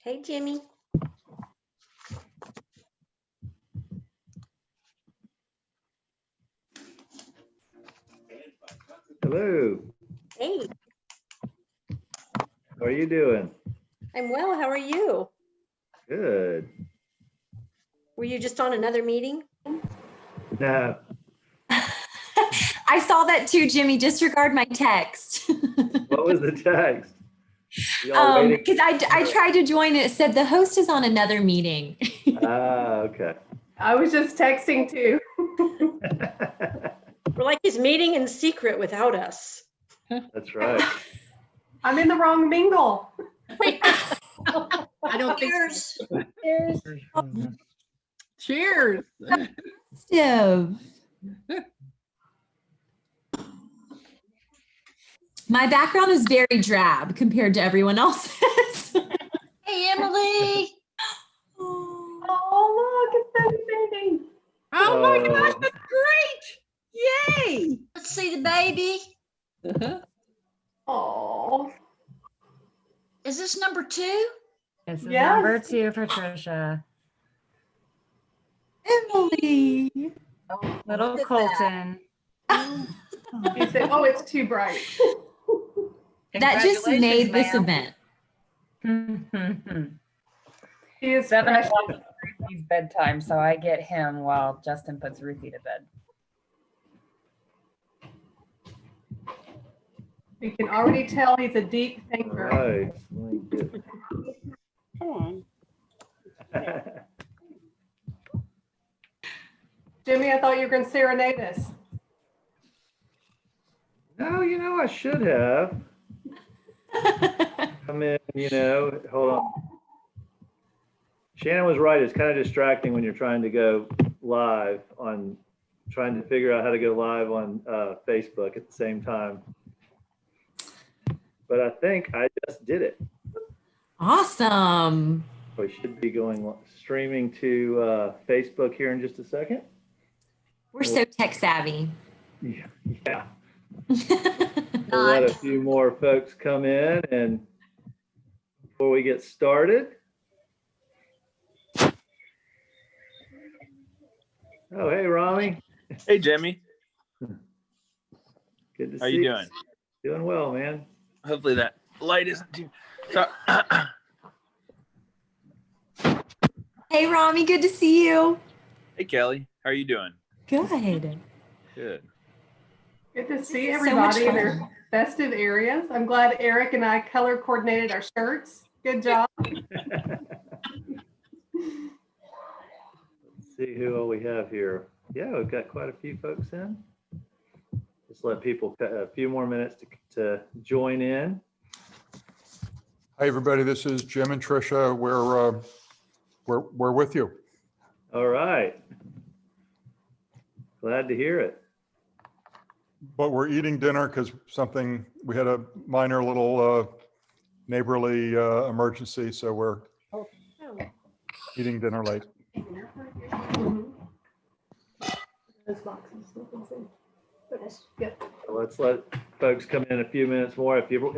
Hey, Jimmy. Hello. Hey, How are you doing? I'm well. How are you? Good. Were you just on another meeting? No. I saw that too, Jimmy. Disregard my text. What was the text? Y'all waiting? Because I tried to join it. It said the host is on another meeting. Ah, okay. I was just texting too. We're like he's meeting in secret without us. That's right. I'm in the wrong mingle. I don't think so. Cheers. Cheers. Steve. My background is very drab compared to everyone else's. Hey, Emily. Oh, look, it's baby. Oh my gosh, that's great. Yay. Let's see the baby. Oh, Is this number 2? This is Yes. number 2 for Trisha. Emily. Little Look at Colton. he said, oh, it's too bright. That just made this Congratulations, event. He is 7 fresh. o'clock is Ruthie's bedtime, so I get him while Justin puts Ruthie to bed. You can already tell he's a deep All thinker. right. Let me get- Come on. Jimmy, I thought you were going to serenade us. No, I should have. Come in, hold on. Shannon was right. It's kind of distracting when you're trying to go live trying to figure out how to go live on Facebook at the same time. But I think I just did it. Awesome. We should be streaming to Facebook here in just a second. We're so tech savvy. Yeah. We'll let a few more folks come in, and before we get started. Oh, hey, Rami. Hey, Jimmy. Good to How see you doing? Doing well, man. Hopefully that light isn't too. So, Hey, Rami, good to see you. hey, Kelly. How are you doing? Good. Good. Good to see This is so much everybody in fun. their festive areas. I'm glad Eric and I color coordinated our shirts. Good job. Let's see who all we have here. Yeah, we've got quite a few folks in. Just let people a few more minutes to join in. Hi, everybody. This is Jim and Trisha. We're with you. All right. Glad to hear it. But we're eating dinner because we had a minor little neighborly emergency. So we're eating dinner late. Mhm. Those boxes, let me see. Yep. So let's let folks come in a few minutes more. If you're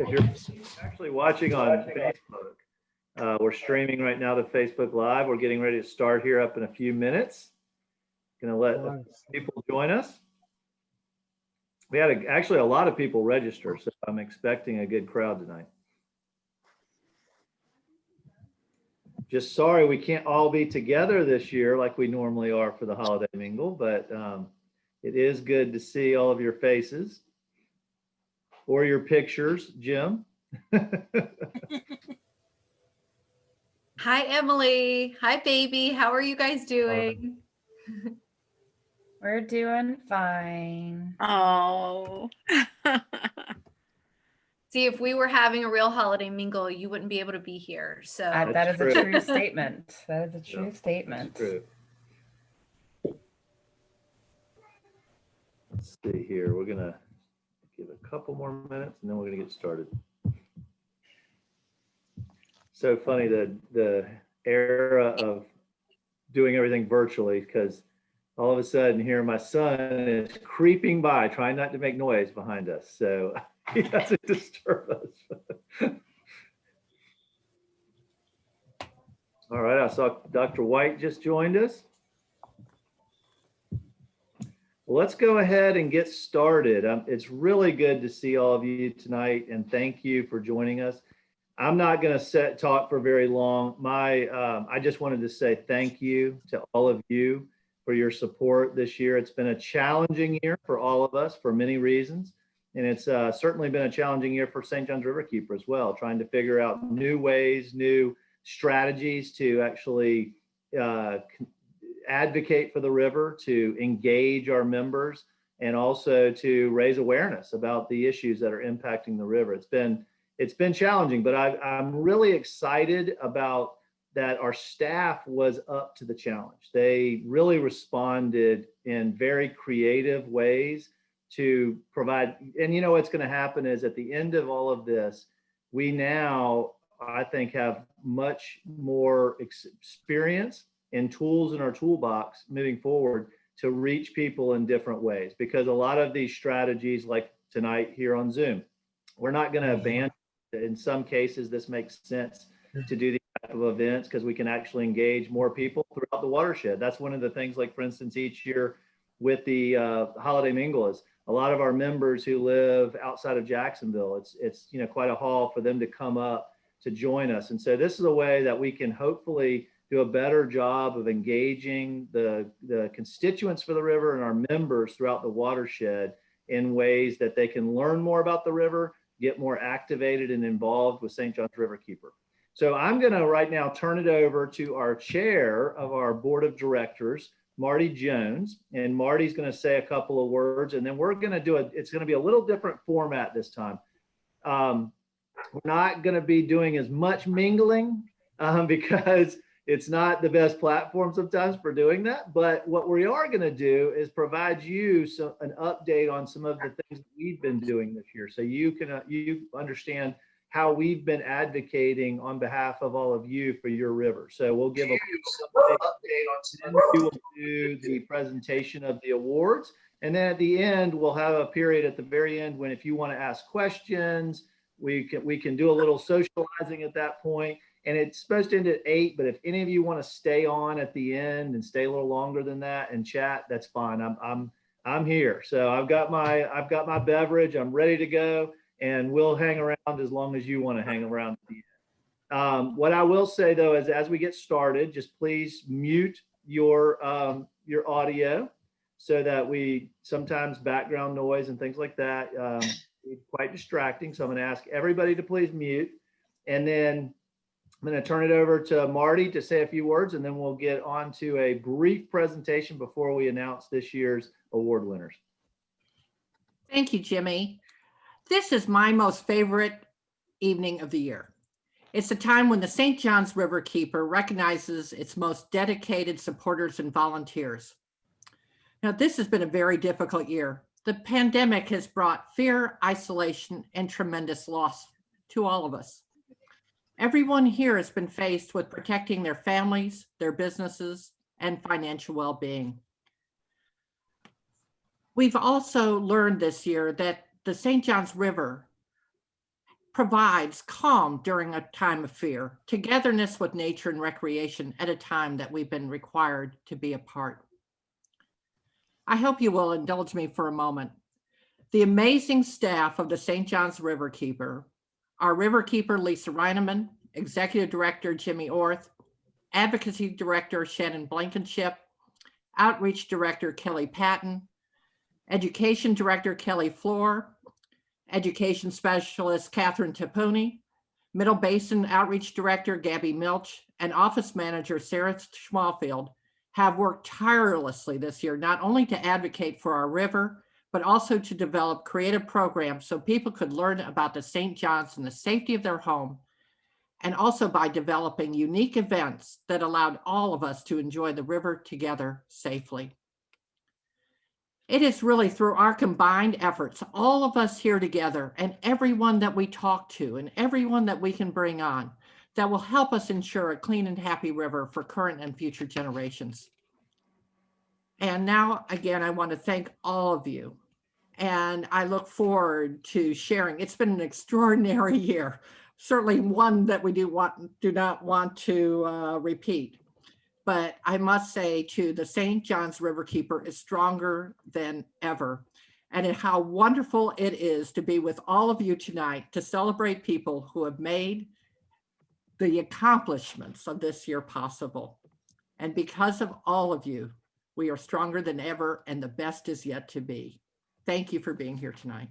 actually watching on Facebook, we're streaming right now to Facebook Live. We're getting ready to start here up in a few minutes. Gonna let people join us. We had actually a lot of people register, so I'm expecting a good crowd tonight. Just sorry we can't all be together this year like we normally are for the Holiday Mingle, but it is good to see all of your faces or your pictures, Jim. Hi, Emily. Hi, baby. How are you guys doing? We're doing fine. Oh. See, if we were having a real holiday mingle, you wouldn't be able to be here. So That is true. a true statement. That is a true Yeah, statement. That's true. Let's see here. We're gonna give a couple more minutes and then we're gonna get started. So funny the era of doing everything virtually, because all of a sudden here my son is creeping by, trying not to make noise behind us. So he doesn't disturb us. saw Dr. White just joined us. Well, let's go ahead and get started. It's really good to see all of you tonight, and thank you for joining us. I'm not going to talk for very long. I just wanted to say thank you to all of you for your support this year. It's been a challenging year for all of us for many reasons. And it's certainly been a challenging year for St. John's Riverkeeper as well, trying to figure out new ways, new strategies to actually advocate for the river, to engage our members, and also to raise awareness about the issues that are impacting the river. It's been challenging, but I'm really excited about that our staff was up to the challenge. They really responded in very creative ways to provide, and you know what's going to happen is at the end of all of this, we now, I think, have much more experience and tools in our toolbox moving forward to reach people in different ways, because a lot of these strategies, like tonight here on Zoom, we're not going to abandon. In some cases, this makes sense to do these type of events because we can actually engage more people throughout the watershed. That's one of the things, like for instance, each year with the Holiday Mingle is a lot of our members who live outside of Jacksonville. It's you know, quite a haul for them to come up to join us. And so this is a way that we can hopefully do a better job of engaging the constituents for the river and our members throughout the watershed in ways that they can learn more about the river, get more activated and involved with St. John's Riverkeeper. So I'm going to right now turn it over to our chair of our board of directors, Marty Jones, and Marty's going to say a couple of words, and then we're going to do it's going to be a little different format this time. We're not going to be doing as much mingling because it's not the best platform sometimes for doing that. But what we are going to do is provide you an update on some of the things that we've been doing this year, so you can you understand how we've been advocating on behalf of all of you for your river. So we'll give a update on, we will do the presentation of the awards, and then at the end we'll have a period at the very end when if you want to ask questions, we can do a little socializing at that point. And it's supposed to end at 8, but if any of you want to stay on at the end and stay a little longer than that and chat, that's fine. I'm here. So I've got my beverage. I'm ready to go, and we'll hang around as long as you want to hang around at the end. What I will say though is, as we get started, just please mute your audio, so that we sometimes background noise and things like that is quite distracting. So I'm going to ask everybody to please mute, and then I'm going to turn it over to Marty to say a few words, and then we'll get on to a brief presentation before we announce this year's award winners. Thank you, Jimmy. This is my most favorite evening of the year. It's a time when the St. John's Riverkeeper recognizes its most dedicated supporters and volunteers. Now, this has been a very difficult year. The pandemic has brought fear, isolation, and tremendous loss to all of us. Everyone here has been faced with protecting their families, their businesses, and financial well-being. We've also learned this year that the St. John's River provides calm during a time of fear, togetherness with nature and recreation at a time that we've been required to be apart. I hope you will indulge me for a moment. The amazing staff of the St. John's Riverkeeper, our Riverkeeper Lisa Reineman, Executive Director Jimmy Orth, Advocacy Director Shannon Blankenship, Outreach Director Kelly Patton, Education Director Kelly Floor, Education Specialist Catherine Tapuni, Middle Basin Outreach Director Gabby Milch, and Office Manager Sarah Schmalfield have worked tirelessly this year, not only to advocate for our river, but also to develop creative programs so people could learn about the St. John's in the safety of their home, and also by developing unique events that allowed all of us to enjoy the river together safely. It is really through our combined efforts, all of us here together, and everyone that we talk to and everyone that we can bring on, that will help us ensure a clean and happy river for current and future generations. And now, again, I want to thank all of you. And I look forward to sharing. It's been an extraordinary year, certainly one that we do not want to repeat. but I must say too, the St. John's Riverkeeper is stronger than ever. And how wonderful it is to be with all of you tonight to celebrate people who have made the accomplishments of this year possible. And because of all of you, we are stronger than ever, and the best is yet to be. Thank you for being here tonight.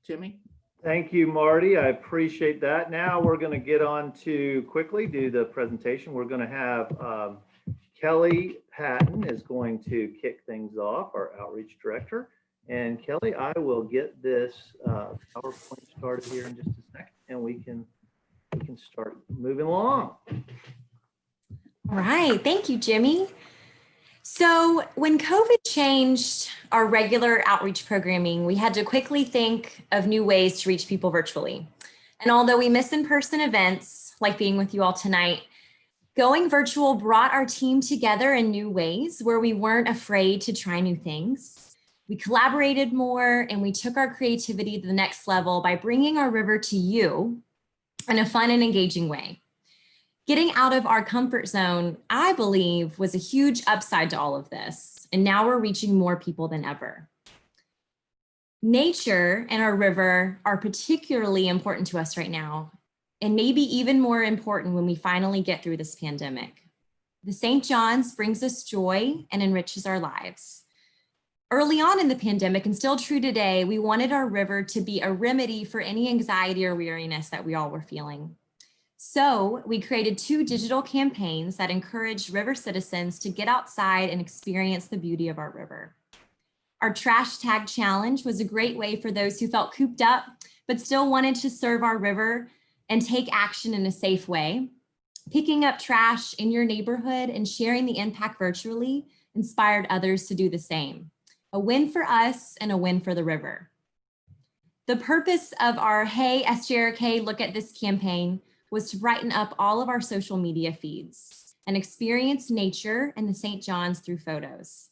Jimmy? Thank you, Marty. I appreciate that. Now we're going to get on to quickly do the presentation. We're going to have Kelly Patton is going to kick things off, our outreach director. And Kelly, I will get this PowerPoint started here in just a second, and we can start moving along. All right, thank you, Jimmy. So when COVID changed our regular outreach programming, we had to quickly think of new ways to reach people virtually. And although we miss in-person events, like being with you all tonight, going virtual brought our team together in new ways where we weren't afraid to try new things. We collaborated more, and we took our creativity to the next level by bringing our river to you in a fun and engaging way. Getting out of our comfort zone, I believe, was a huge upside to all of this, and now we're reaching more people than ever. Nature and our river are particularly important to us right now, and maybe even more important when we finally get through this pandemic. The St. John's brings us joy and enriches our lives. Early on in the pandemic, and still true today, we wanted our river to be a remedy for any anxiety or weariness that we all were feeling. So we created 2 digital campaigns that encouraged river citizens to get outside and experience the beauty of our river. Our trash tag challenge was a great way for those who felt cooped up, but still wanted to serve our river and take action in a safe way. Picking up trash in your neighborhood and sharing the impact virtually inspired others to do the same. A win for us and a win for the river. The purpose of our Hey SJRK Look at This campaign was to brighten up all of our social media feeds and experience nature and the St. John's through photos.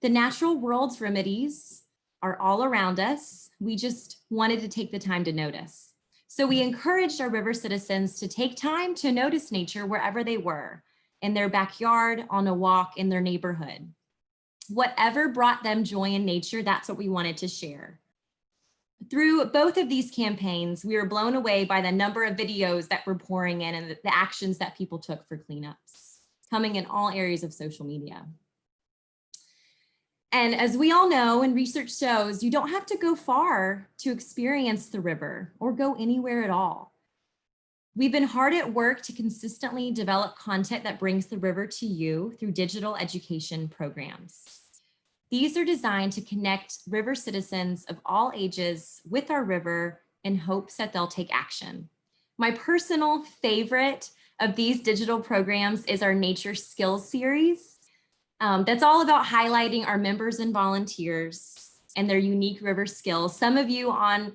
The natural world's remedies are all around us. We just wanted to take the time to notice. So we encouraged our river citizens to take time to notice nature wherever they were, in their backyard, on a walk, in their neighborhood. Whatever brought them joy in nature, that's what we wanted to share. Through both of these campaigns, we were blown away by the number of videos that were pouring in and the actions that people took for cleanups, coming in all areas of social media. And as we all know, and research shows, you don't have to go far to experience the river or go anywhere at all. We've been hard at work to consistently develop content that brings the river to you through digital education programs. These are designed to connect river citizens of all ages with our river in hopes that they'll take action. My personal favorite of these digital programs is our Nature Skills series. That's all about highlighting our members and volunteers and their unique river skills. Some of you on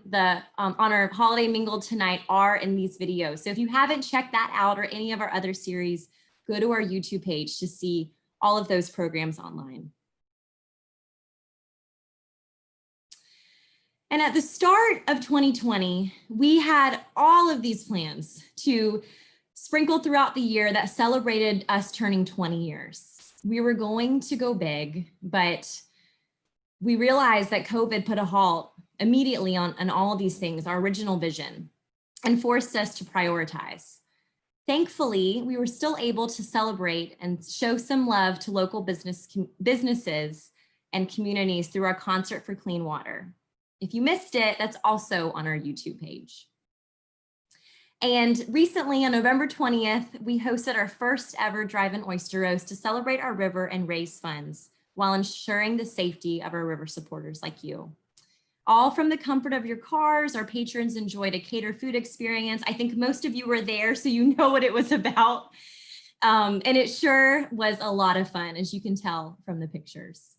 our Holiday Mingle tonight are in these videos. So if you haven't checked that out or any of our other series, go to our YouTube page to see all of those programs online. And at the start of 2020, we had all of these plans to sprinkle throughout the year that celebrated us turning 20 years. We were going to go big, but we realized that COVID put a halt immediately on all of these things, our original vision, and forced us to prioritize. Thankfully, we were still able to celebrate and show some love to local businesses and communities through our Concert for Clean Water. If you missed it, that's also on our YouTube page. And recently on November 20th, we hosted our first ever drive-in oyster roast to celebrate our river and raise funds while ensuring the safety of our river supporters like you. All from the comfort of your cars, our patrons enjoyed a catered food experience. I think most of you were there, so you know what it was about. And it sure was a lot of fun, as you can tell from the pictures.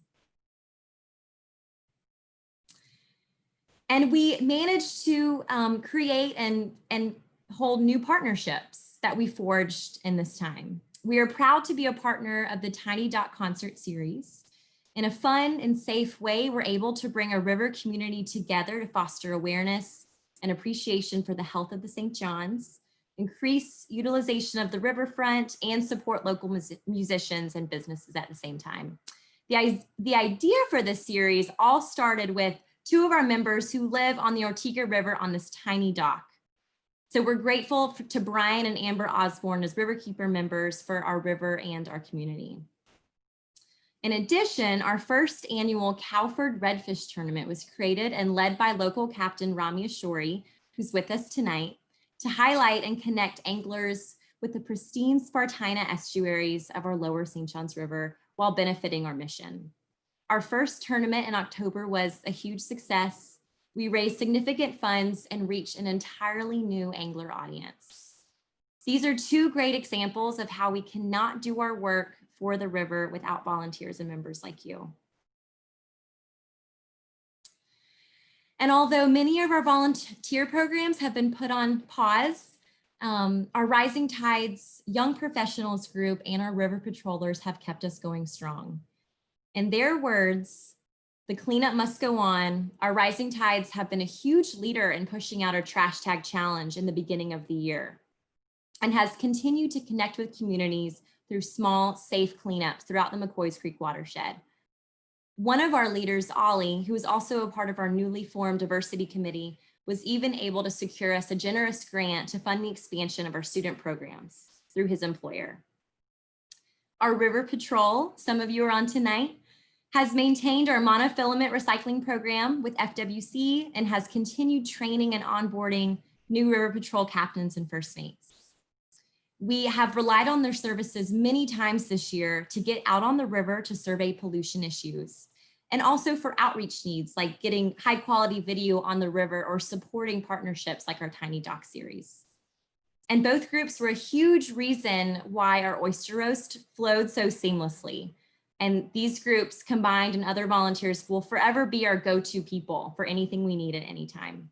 And we managed to create and hold new partnerships that we forged in this time. We are proud to be a partner of the Tiny Dot Concert Series. In a fun and safe way, we're able to bring a river community together to foster awareness and appreciation for the health of the St. John's, increase utilization of the riverfront, and support local musicians and businesses at the same time. The idea for this series all started with two of our members who live on the Ortega River on this tiny dock. So we're grateful to Brian and Amber Osborne as Riverkeeper members for our river and our community. In addition, our first annual Cowford Redfish Tournament was created and led by local captain Rami Ashori, who's with us tonight, to highlight and connect anglers with the pristine Spartina estuaries of our lower St. Johns River while benefiting our mission. Our first tournament in October was a huge success. We raised significant funds and reached an entirely new angler audience. These are two great examples of how we cannot do our work for the river without volunteers and members like you. And although many of our volunteer programs have been put on pause, our Rising Tides Young Professionals group and our river patrollers have kept us going strong. In their words, the cleanup must go on. Our Rising Tides have been a huge leader in pushing out our trash tag challenge in the beginning of the year and has continued to connect with communities through small, safe cleanups throughout the McCoys Creek watershed. One of our leaders, Ollie, who is also a part of our newly formed diversity committee, was even able to secure us a generous grant to fund the expansion of our student programs through his employer. Our River Patrol, some of you are on tonight, has maintained our monofilament recycling program with FWC and has continued training and onboarding new River Patrol captains and first mates. We have relied on their services many times this year to get out on the river to survey pollution issues, and also for outreach needs like getting high quality video on the river or supporting partnerships like our Tiny Dock series. And both groups were a huge reason why our oyster roast flowed so seamlessly. And these groups combined and other volunteers will forever be our go-to people for anything we need at any time.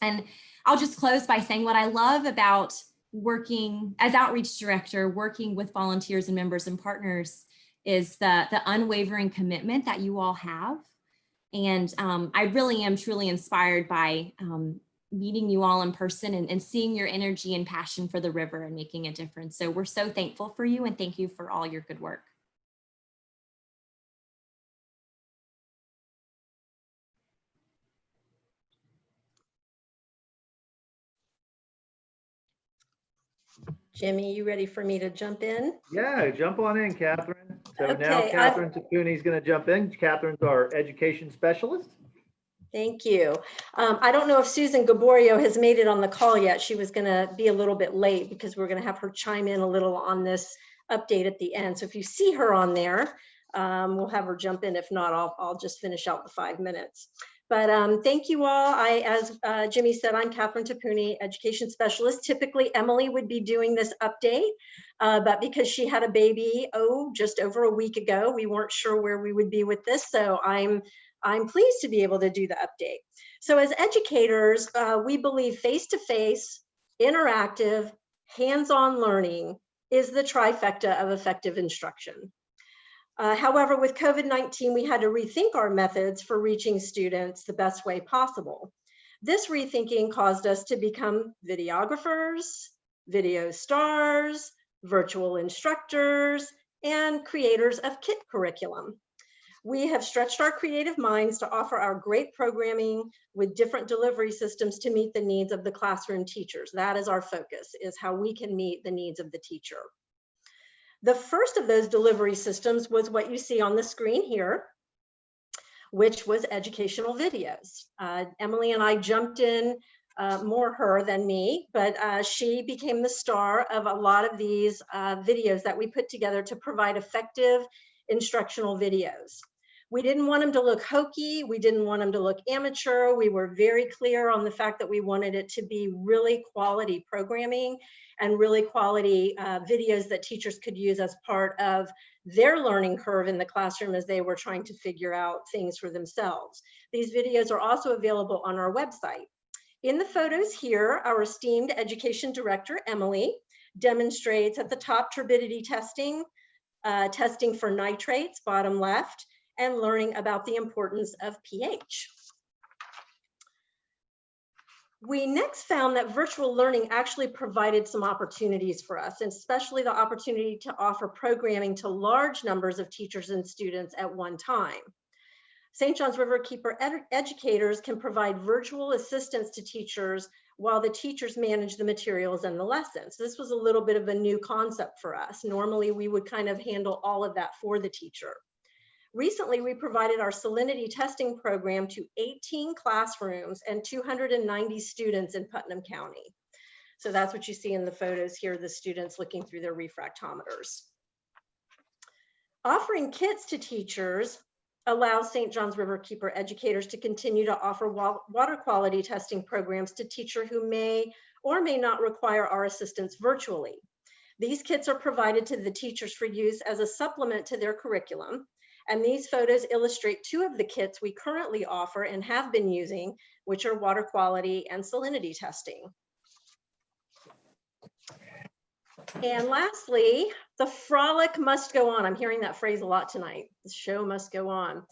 And I'll just close by saying what I love about working as outreach director, working with volunteers and members and partners is the unwavering commitment that you all have. And I really am truly inspired by meeting you all in person and seeing your energy and passion for the river and making a difference. So we're so thankful for you and thank you for all your good work. Jimmy, you ready for me to jump in? Yeah, jump on in, Catherine. So now Okay, Catherine Takuni is going to jump in. Catherine's our education specialist. Thank you. I don't know if Susan Gaborio has made it on the call yet. She was going to be a little bit late because we're going to have her chime in a little on this update at the end. So if you see her on there, we'll have her jump in. If not, I'll just finish out the 5 minutes. But thank you all. As Jimmy said, I'm Catherine Tapuni, education specialist. Typically, Emily would be doing this update, but because she had a baby, just over a week ago, we weren't sure where we would be with this. So I'm pleased to be able to do the update. So as educators, we believe face-to-face, interactive, hands-on learning is the trifecta of effective instruction. However, with COVID-19, we had to rethink our methods for reaching students the best way possible. This rethinking caused us to become videographers, video stars, virtual instructors, and creators of kit curriculum. We have stretched our creative minds to offer our great programming with different delivery systems to meet the needs of the classroom teachers. That is our focus, is how we can meet the needs of the teacher. The first of those delivery systems was what you see on the screen here, which was educational videos. Emily and I jumped in, more her than me, but she became the star of a lot of these videos that we put together to provide effective instructional videos. We didn't want them to look hokey. We didn't want them to look amateur. We were very clear on the fact that we wanted it to be really quality programming and really quality videos that teachers could use as part of their learning curve in the classroom as they were trying to figure out things for themselves. These videos are also available on our website. In the photos here, our esteemed education director, Emily, demonstrates at the top turbidity testing, testing for nitrates, bottom left, and learning about the importance of pH. We next found that virtual learning actually provided some opportunities for us, and especially the opportunity to offer programming to large numbers of teachers and students at one time. St. John's River Keeper educators can provide virtual assistance to teachers while the teachers manage the materials and the lessons. This was a little bit of a new concept for us. Normally, we would kind of handle all of that for the teacher. Recently, we provided our salinity testing program to 18 classrooms and 290 students in Putnam County. So that's what you see in the photos here, the students looking through their refractometers. Offering kits to teachers allows St. John's River Keeper educators to continue to offer water quality testing programs to teachers who may or may not require our assistance virtually. These kits are provided to the teachers for use as a supplement to their curriculum. And these photos illustrate two of the kits we currently offer and have been using, which are water quality and salinity testing. And lastly, the frolic must go on. I'm hearing that phrase a lot tonight. The show must go on.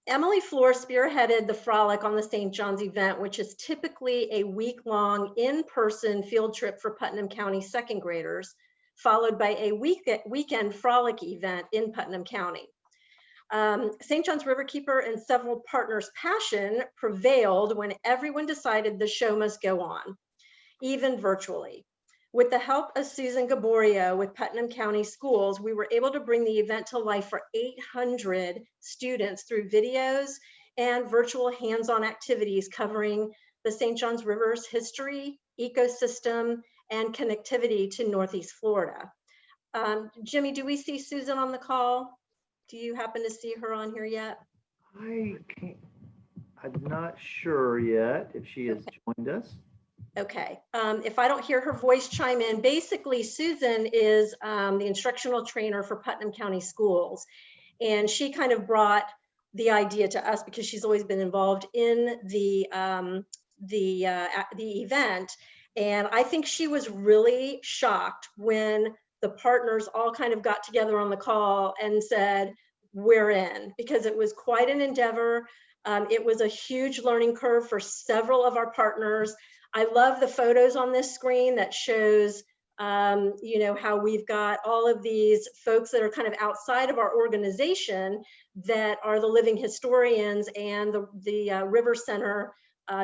Emily Floor spearheaded the frolic on the St. John's event, which is typically a week-long in-person field trip for Putnam County second graders, followed by a weekend frolic event in Putnam County. St. John's River Keeper and several partners' passion prevailed when everyone decided the show must go on, even virtually. With the help of Susan Gaborio with Putnam County Schools, we were able to bring the event to life for 800 students through videos and virtual hands-on activities covering the St. John's River's history, ecosystem, and connectivity to Northeast Florida. Jimmy, do we see Susan on the call? Do you happen to see her on here yet? I'm not sure yet if she has joined us. Okay, if I don't hear her voice chime in, basically Susan is the instructional trainer for Putnam County Schools. And she kind of brought the idea to us because she's always been involved in the event. And I think she was really shocked when the partners all kind of got together on the call and said, we're in, because it was quite an endeavor. It was a huge learning curve for several of our partners. I love the photos on this screen that shows, you know, how we've got all of these folks that are kind of outside of our organization that are the living historians and the River Center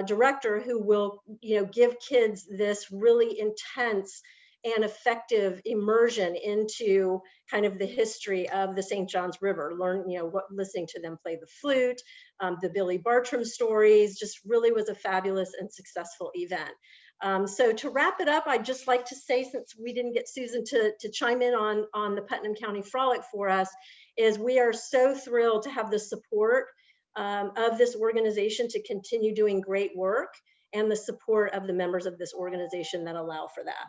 director who will, you know, give kids this really intense and effective immersion into kind of the history of the St. John's River. Learn, you know, listening to them play the flute, the Billy Bartram stories, just really was a fabulous and successful event. So to wrap it up, I'd just like to say, since we didn't get Susan to chime in on the Putnam County Frolic for us, is we are so thrilled to have the support of this organization to continue doing great work, and the support of the members of this organization that allow for that.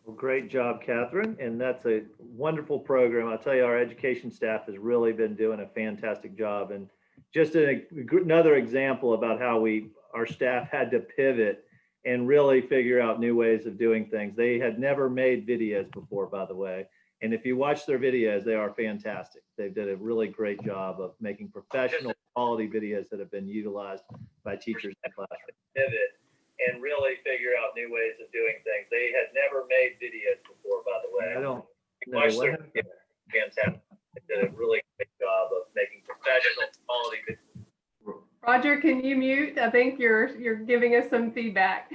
Well, great job, Catherine. And that's a wonderful program. I'll tell you, our education staff has really been doing a fantastic job. And just another example about how our staff had to pivot and really figure out new ways of doing things. They had never made videos before, by the way. And if you watch their videos, they are fantastic. They've done a really great job of making professional quality videos that have been utilized by teachers in the classroom. Pivot and really figure out new ways of doing things. They had never made videos before, by the way. I don't know. Watch their videos. Fantastic. They did a really great job of making professional quality videos. Roger, can you mute? I think you're giving us some feedback.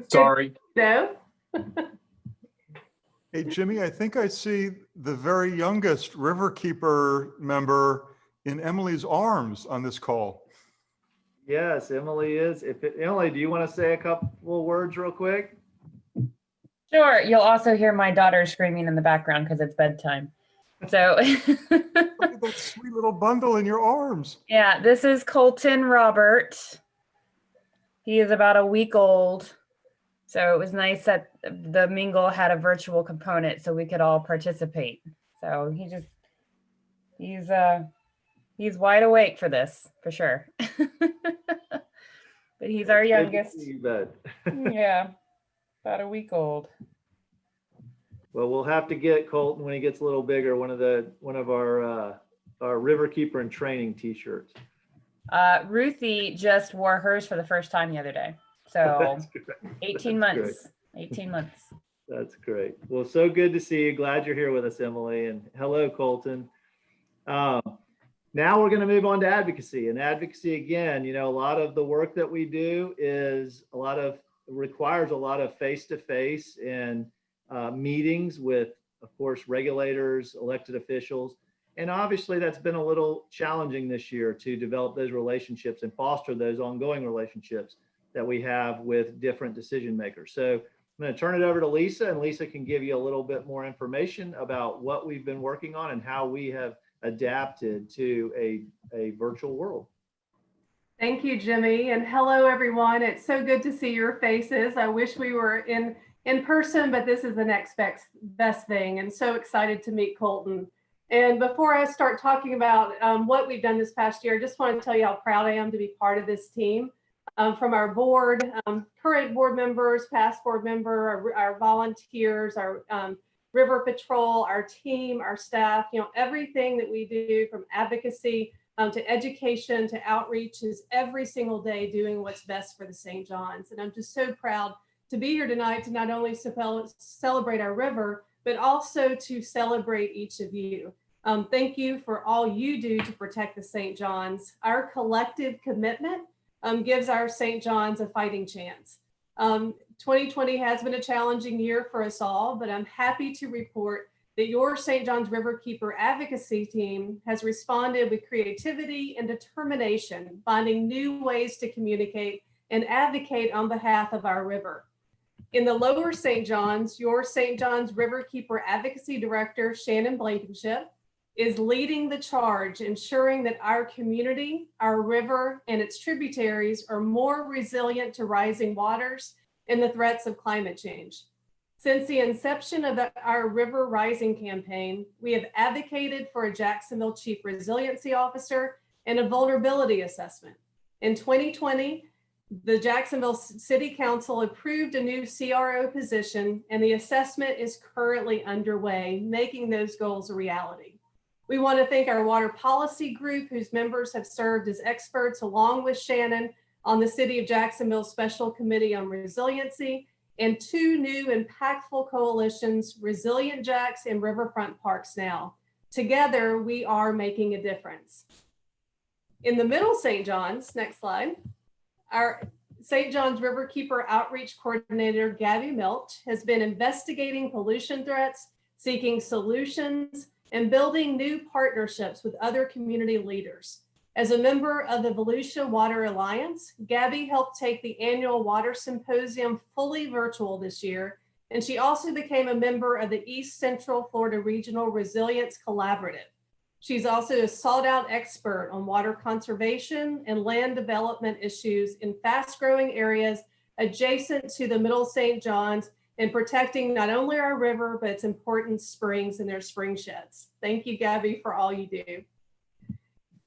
Sorry. No. Hey, Jimmy, I think I see the very youngest Riverkeeper member in Emily's arms on this call. Yes, Emily is. Emily, do you want to say a couple words real quick? Sure. You'll also hear my daughter screaming in the background because it's bedtime. So Look at that sweet little bundle in your arms. yeah, this is Colton Robert. He is about a week old. So it was nice that the Mingle had a virtual component so we could all participate. So he's wide awake for this, for sure. But he's our youngest. Yeah, about a week old. Well, we'll have to get Colton when he gets a little bigger, one of our Riverkeeper in training t-shirts. Ruthie just wore hers for the first time the other day. So That's great. 18 That's months, 18 months. That's great. Well, so good to see you. Glad you're here with us, Emily. And hello, Colton. Now we're going to move on to advocacy. And advocacy, again, you know, a lot of the work that we do requires a lot of face-to-face and meetings with, of course, regulators, elected officials. And obviously that's been a little challenging this year to develop those relationships and foster those ongoing relationships that we have with different decision makers. So I'm going to turn it over to Lisa, and Lisa can give you a little bit more information about what we've been working on and how we have adapted to a virtual world. Thank you, Jimmy. And hello, everyone. It's so good to see your faces. I wish we were in person, but this is the next best thing. And so excited to meet Colton. And before I start talking about what we've done this past year, I just want to tell you how proud I am to be part of this team. From our board, current board members, past board member, our volunteers, our river patrol, our team, our staff, you know, everything that we do from advocacy to education to outreach is every single day doing what's best for the St. John's. And I'm just so proud to be here tonight to not only celebrate our river, but also to celebrate each of you. Thank you for all you do to protect the St. John's. Our collective commitment gives our St. John's a fighting chance. 2020 has been a challenging year for us all, but I'm happy to report that your St. John's Riverkeeper advocacy team has responded with creativity and determination, finding new ways to communicate and advocate on behalf of our river. In the lower St. John's, your St. John's Riverkeeper Advocacy Director, Shannon Blankenship, is leading the charge, ensuring that our community, our river, and its tributaries are more resilient to rising waters and the threats of climate change. Since the inception of our River Rising campaign, we have advocated for a Jacksonville Chief Resiliency Officer and a vulnerability assessment. In 2020, the Jacksonville City Council approved a new CRO position, and the assessment is currently underway, making those goals a reality. We want to thank our water policy group, whose members have served as experts along with Shannon on the City of Jacksonville Special Committee on Resiliency, and two new impactful coalitions, Resilient Jacks and Riverfront Parks Now. Together, we are making a difference. In the middle St. John's, next slide, our St. John's Riverkeeper Outreach Coordinator, Gabby Milch, has been investigating pollution threats, seeking solutions, and building new partnerships with other community leaders. As a member of the Volusia Water Alliance, Gabby helped take the annual Water Symposium fully virtual this year, and she also became a member of the East Central Florida Regional Resilience Collaborative. She's also a sought-out expert on water conservation and land development issues in fast-growing areas adjacent to the Middle St. John's and protecting not only our river, but its important springs and their spring sheds. Thank you, Gabby, for all you do.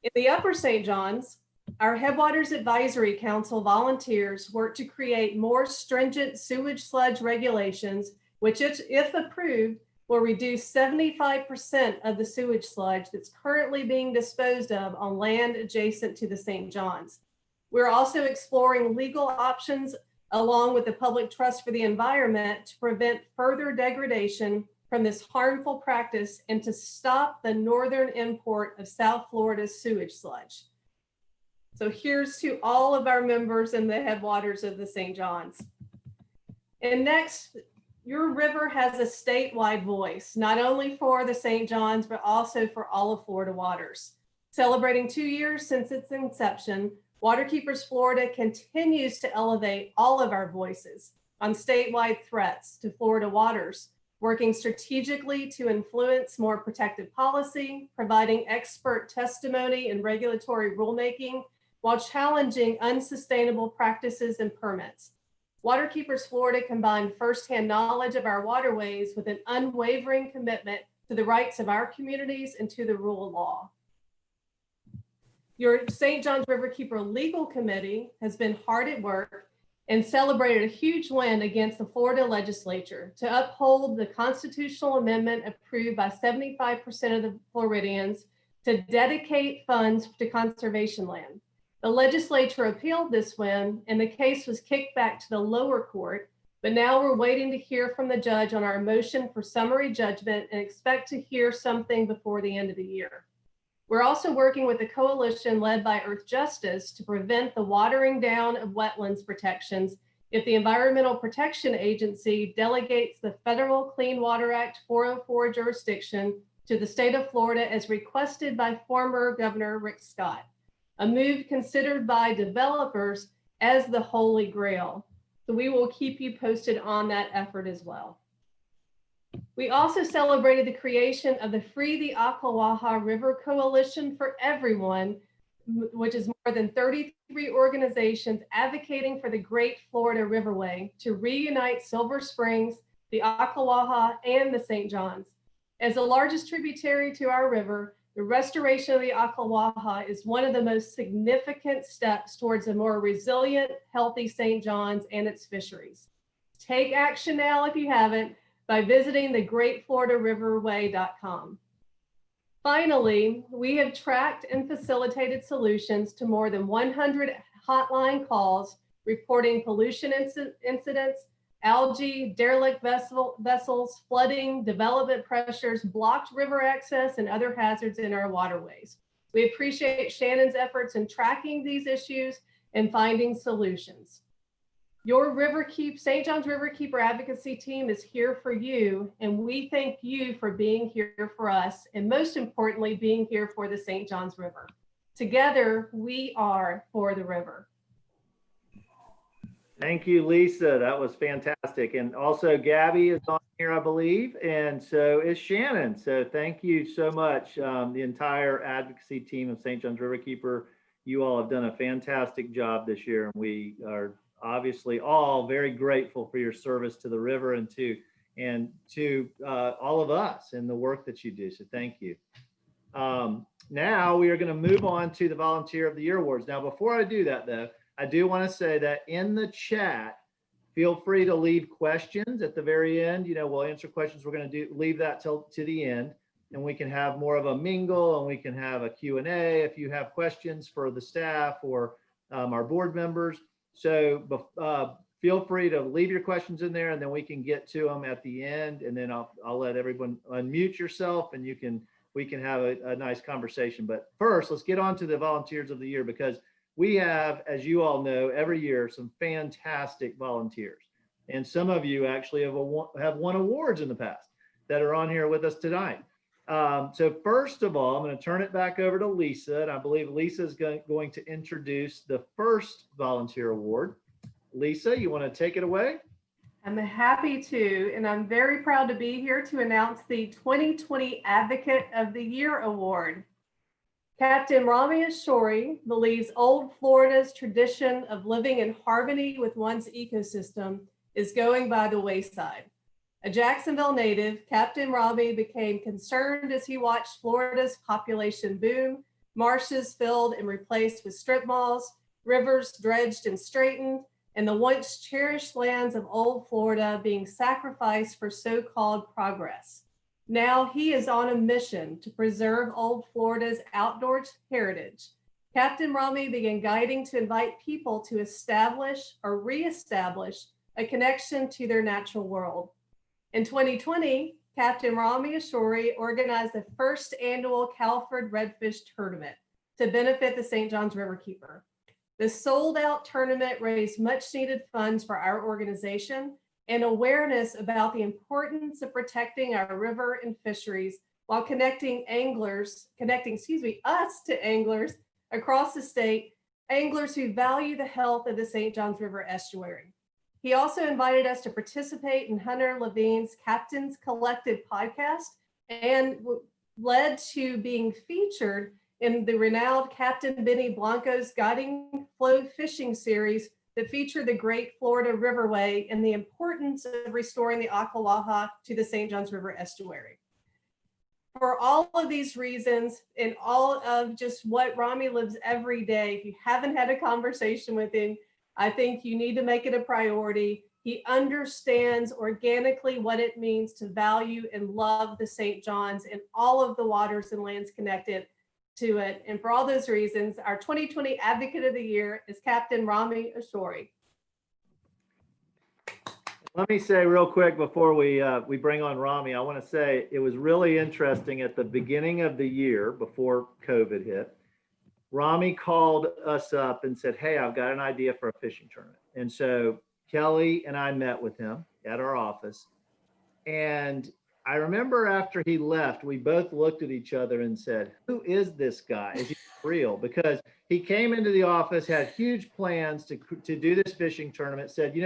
In the Upper St. John's, our Headwaters Advisory Council volunteers work to create more stringent sewage sludge regulations, which, if approved, will reduce 75% of the sewage sludge that's currently being disposed of on land adjacent to the St. John's. We're also exploring legal options along with the Public Trust for the Environment to prevent further degradation from this harmful practice and to stop the northern import of South Florida's sewage sludge. So here's to all of our members in the headwaters of the St. John's. And next, your river has a statewide voice, not only for the St. John's, but also for all of Florida waters. Celebrating 2 years since its inception, Waterkeepers Florida continues to elevate all of our voices on statewide threats to Florida waters, working strategically to influence more protective policy, providing expert testimony and regulatory rulemaking, while challenging unsustainable practices and permits. Waterkeepers Florida combined firsthand knowledge of our waterways with an unwavering commitment to the rights of our communities and to the rule of law. Your St. John's Riverkeeper Legal Committee has been hard at work and celebrated a huge win against the Florida legislature to uphold the constitutional amendment approved by 75% of the Floridians to dedicate funds to conservation land. The legislature appealed this win, and the case was kicked back to the lower court, but now we're waiting to hear from the judge on our motion for summary judgment and expect to hear something before the end of the year. We're also working with a coalition led by Earth Justice to prevent the watering down of wetlands protections if the Environmental Protection Agency delegates the Federal Clean Water Act 404 jurisdiction to the state of Florida as requested by former Governor Rick Scott, a move considered by developers as the Holy Grail. So we will keep you posted on that effort as well. We also celebrated the creation of the Free the Ocklawaha River Coalition for Everyone, which is more than 33 organizations advocating for the Great Florida Riverway to reunite Silver Springs, the Ocklawaha, and the St. Johns. As the largest tributary to our river, the restoration of the Ocklawaha is one of the most significant steps towards a more resilient, healthy St. Johns and its fisheries. Take action now if you haven't by visiting thegreatfloridariverway.com. Finally, we have tracked and facilitated solutions to more than 100 hotline calls reporting pollution incidents, algae, derelict vessels, flooding, development pressures, blocked river access, and other hazards in our waterways. We appreciate Shannon's efforts in tracking these issues and finding solutions. Your St. Johns Riverkeeper advocacy team is here for you, and we thank you for being here for us, and most importantly, being here for the St. Johns River. Together, we are for the river. Thank you, Lisa. That was fantastic. And also Gabby is on here, I believe, and so is Shannon. So thank you so much, the entire advocacy team of St. Johns Riverkeeper. You all have done a fantastic job this year, and we are obviously all very grateful for your service to the river and to all of us and the work that you do. So thank you. Now we are going to move on to the Volunteer of the Year Awards. Now, before I do that, though, I do want to say that in the chat, feel free to leave questions at the very end. You know, we'll answer questions. We're going to leave that till to the end, and we can have more of a mingle, and we can have a Q&A if you have questions for the staff or our board members. So feel free to leave your questions in there, and then we can get to them at the end, and then I'll let everyone unmute yourself, and we can have a nice conversation. But first, let's get on to the Volunteers of the Year, because we have, as you all know, every year some fantastic volunteers, and some of you actually have won awards in the past that are on here with us tonight. So first of all, I'm going to turn it back over to Lisa, and I believe Lisa is going to introduce the first volunteer award. Lisa, you want to take it away? I'm happy to, and I'm very proud to be here to announce the 2020 Advocate of the Year Award. Captain Rami Ashori believes old Florida's tradition of living in harmony with one's ecosystem is going by the wayside. A Jacksonville native, Captain Rami became concerned as he watched Florida's population boom, marshes filled and replaced with strip malls, rivers dredged and straightened, and the once cherished lands of old Florida being sacrificed for so-called progress. Now he is on a mission to preserve old Florida's outdoor heritage. Captain Rami began guiding to invite people to establish or reestablish a connection to their natural world. In 2020, Captain Rami Ashori organized the first annual Calford Redfish Tournament to benefit the St. Johns Riverkeeper. The sold-out tournament raised much-needed funds for our organization and awareness about the importance of protecting our river and fisheries while connecting us to anglers across the state, anglers who value the health of the St. Johns River estuary. He also invited us to participate in Hunter Levine's Captain's Collective podcast and led to being featured in the renowned Captain Benny Blanco's Guiding Flow Fishing series that featured the Great Florida Riverway and the importance of restoring the Ocklawaha to the St. Johns River estuary. For all of these reasons and all of just what Rami lives every day, if you haven't had a conversation with him, I think you need to make it a priority. He understands organically what it means to value and love the St. Johns and all of the waters and lands connected to it. And for all those reasons, our 2020 Advocate of the Year is Captain Rami Ashori. Let me say real quick before we bring on Rami, I want to say it was really interesting at the beginning of the year before COVID hit. Rami called us up and said, "Hey, I've got an idea for a fishing tournament." And so Kelly and I met with him at our office. And I remember after he left, we both looked at each other and said, "Who is this guy? Is he real?" Because he came into the office, had huge plans to do this fishing tournament, said,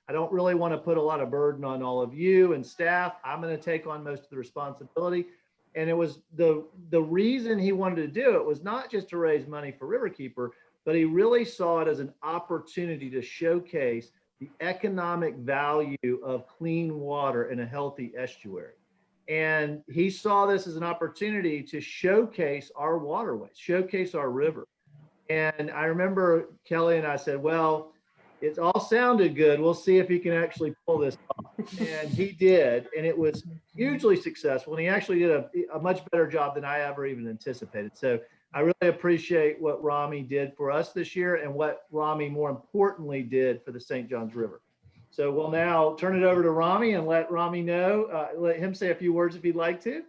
I don't really want to put a lot of burden on all of you and staff. I'm going to take on most of the responsibility. And it was the reason he wanted to do it was not just to raise money for Riverkeeper, but he really saw it as an opportunity to showcase the economic value of clean water in a healthy estuary. And he saw this as an opportunity to showcase our waterways, showcase our river. And I remember Kelly and I said, well, it all sounded good. We'll see if he can actually pull this off. And he did. And it was hugely successful. And he actually did a much better job than I ever even anticipated. So I really appreciate what Rami did for us this year and what Rami more importantly did for the St. Johns River. So we'll now turn it over to Rami and let Rami know, let him say a few words if he'd like to.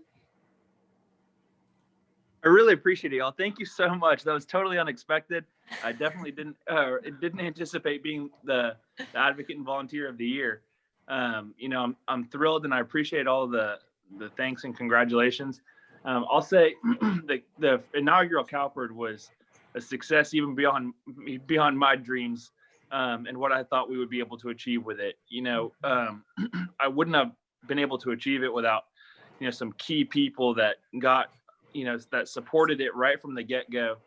I really appreciate it, y'all. Thank you so much. That was totally unexpected. I definitely didn't anticipate being the Advocate and Volunteer of the Year. I'm thrilled and I appreciate all the thanks and congratulations. I'll say the inaugural Cowperd was a success even beyond my dreams and what I thought we would be able to achieve with it. I wouldn't have been able to achieve it without some key people that got that supported it right from the get-go.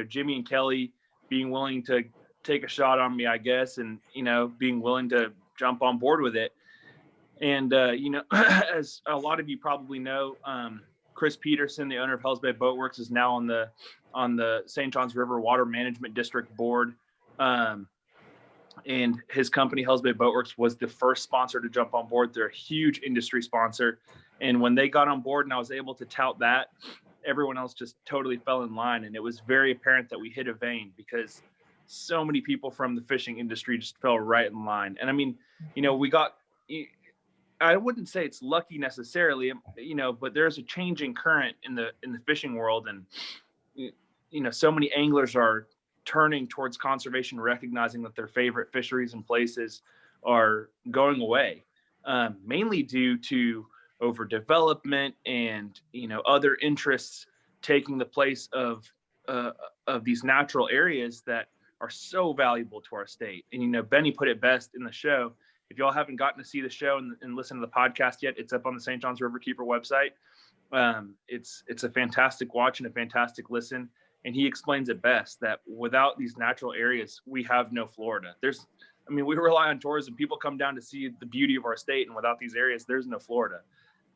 Jimmy and Kelly being willing to take a shot on me, I guess, and being willing to jump on board with it. And as a lot of you probably know, Chris Peterson, the owner of Hells Bay Boatworks, is now on the St. Johns River Water Management District Board. And his company, Hells Bay Boatworks, was the first sponsor to jump on board. They're a huge industry sponsor. And when they got on board and I was able to tout that, everyone else just totally fell in line. And it was very apparent that we hit a vein because so many people from the fishing industry just fell right in line. And I mean, we got, I wouldn't say it's lucky necessarily, but there's a changing current in the fishing world. And, so many anglers are turning towards conservation, recognizing that their favorite fisheries and places are going away, mainly due to overdevelopment and other interests taking the place of these natural areas that are so valuable to our state. And Benny put it best in the show. If y'all haven't gotten to see the show and listen to the podcast yet, it's up on the St. Johns Riverkeeper website. It's a fantastic watch and a fantastic listen. And he explains it best that without these natural areas, we have no Florida. We rely on tourism. People come down to see the beauty of our state, and without these areas, there's no Florida.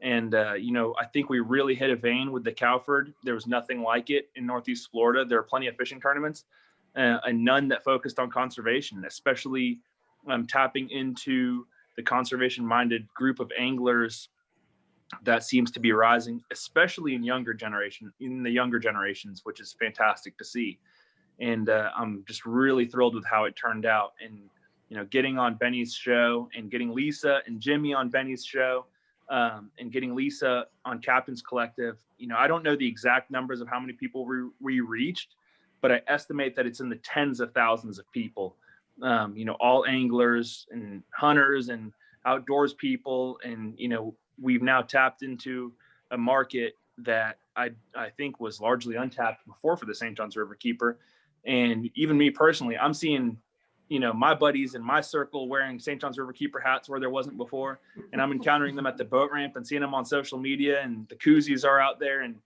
And, I think we really hit a vein with the Cowperd. There was nothing like it in Northeast Florida. There are plenty of fishing tournaments and none that focused on conservation, especially tapping into the conservation-minded group of anglers that seems to be rising, especially in the younger generations, which is fantastic to see. And I'm just really thrilled with how it turned out. And, getting on Benny's show and getting Lisa and Jimmy on Benny's show and getting Lisa on Captain's Collective. I don't know the exact numbers of how many people we reached, but I estimate that it's in the tens of thousands of people, all anglers and hunters and outdoors people. And, we've now tapped into a market that I think was largely untapped before for the St. Johns Riverkeeper. And even me personally, I'm seeing, my buddies in my circle wearing St. Johns Riverkeeper hats where there wasn't before. And I'm encountering them at the boat ramp and seeing them on social media, and the koozies are out there and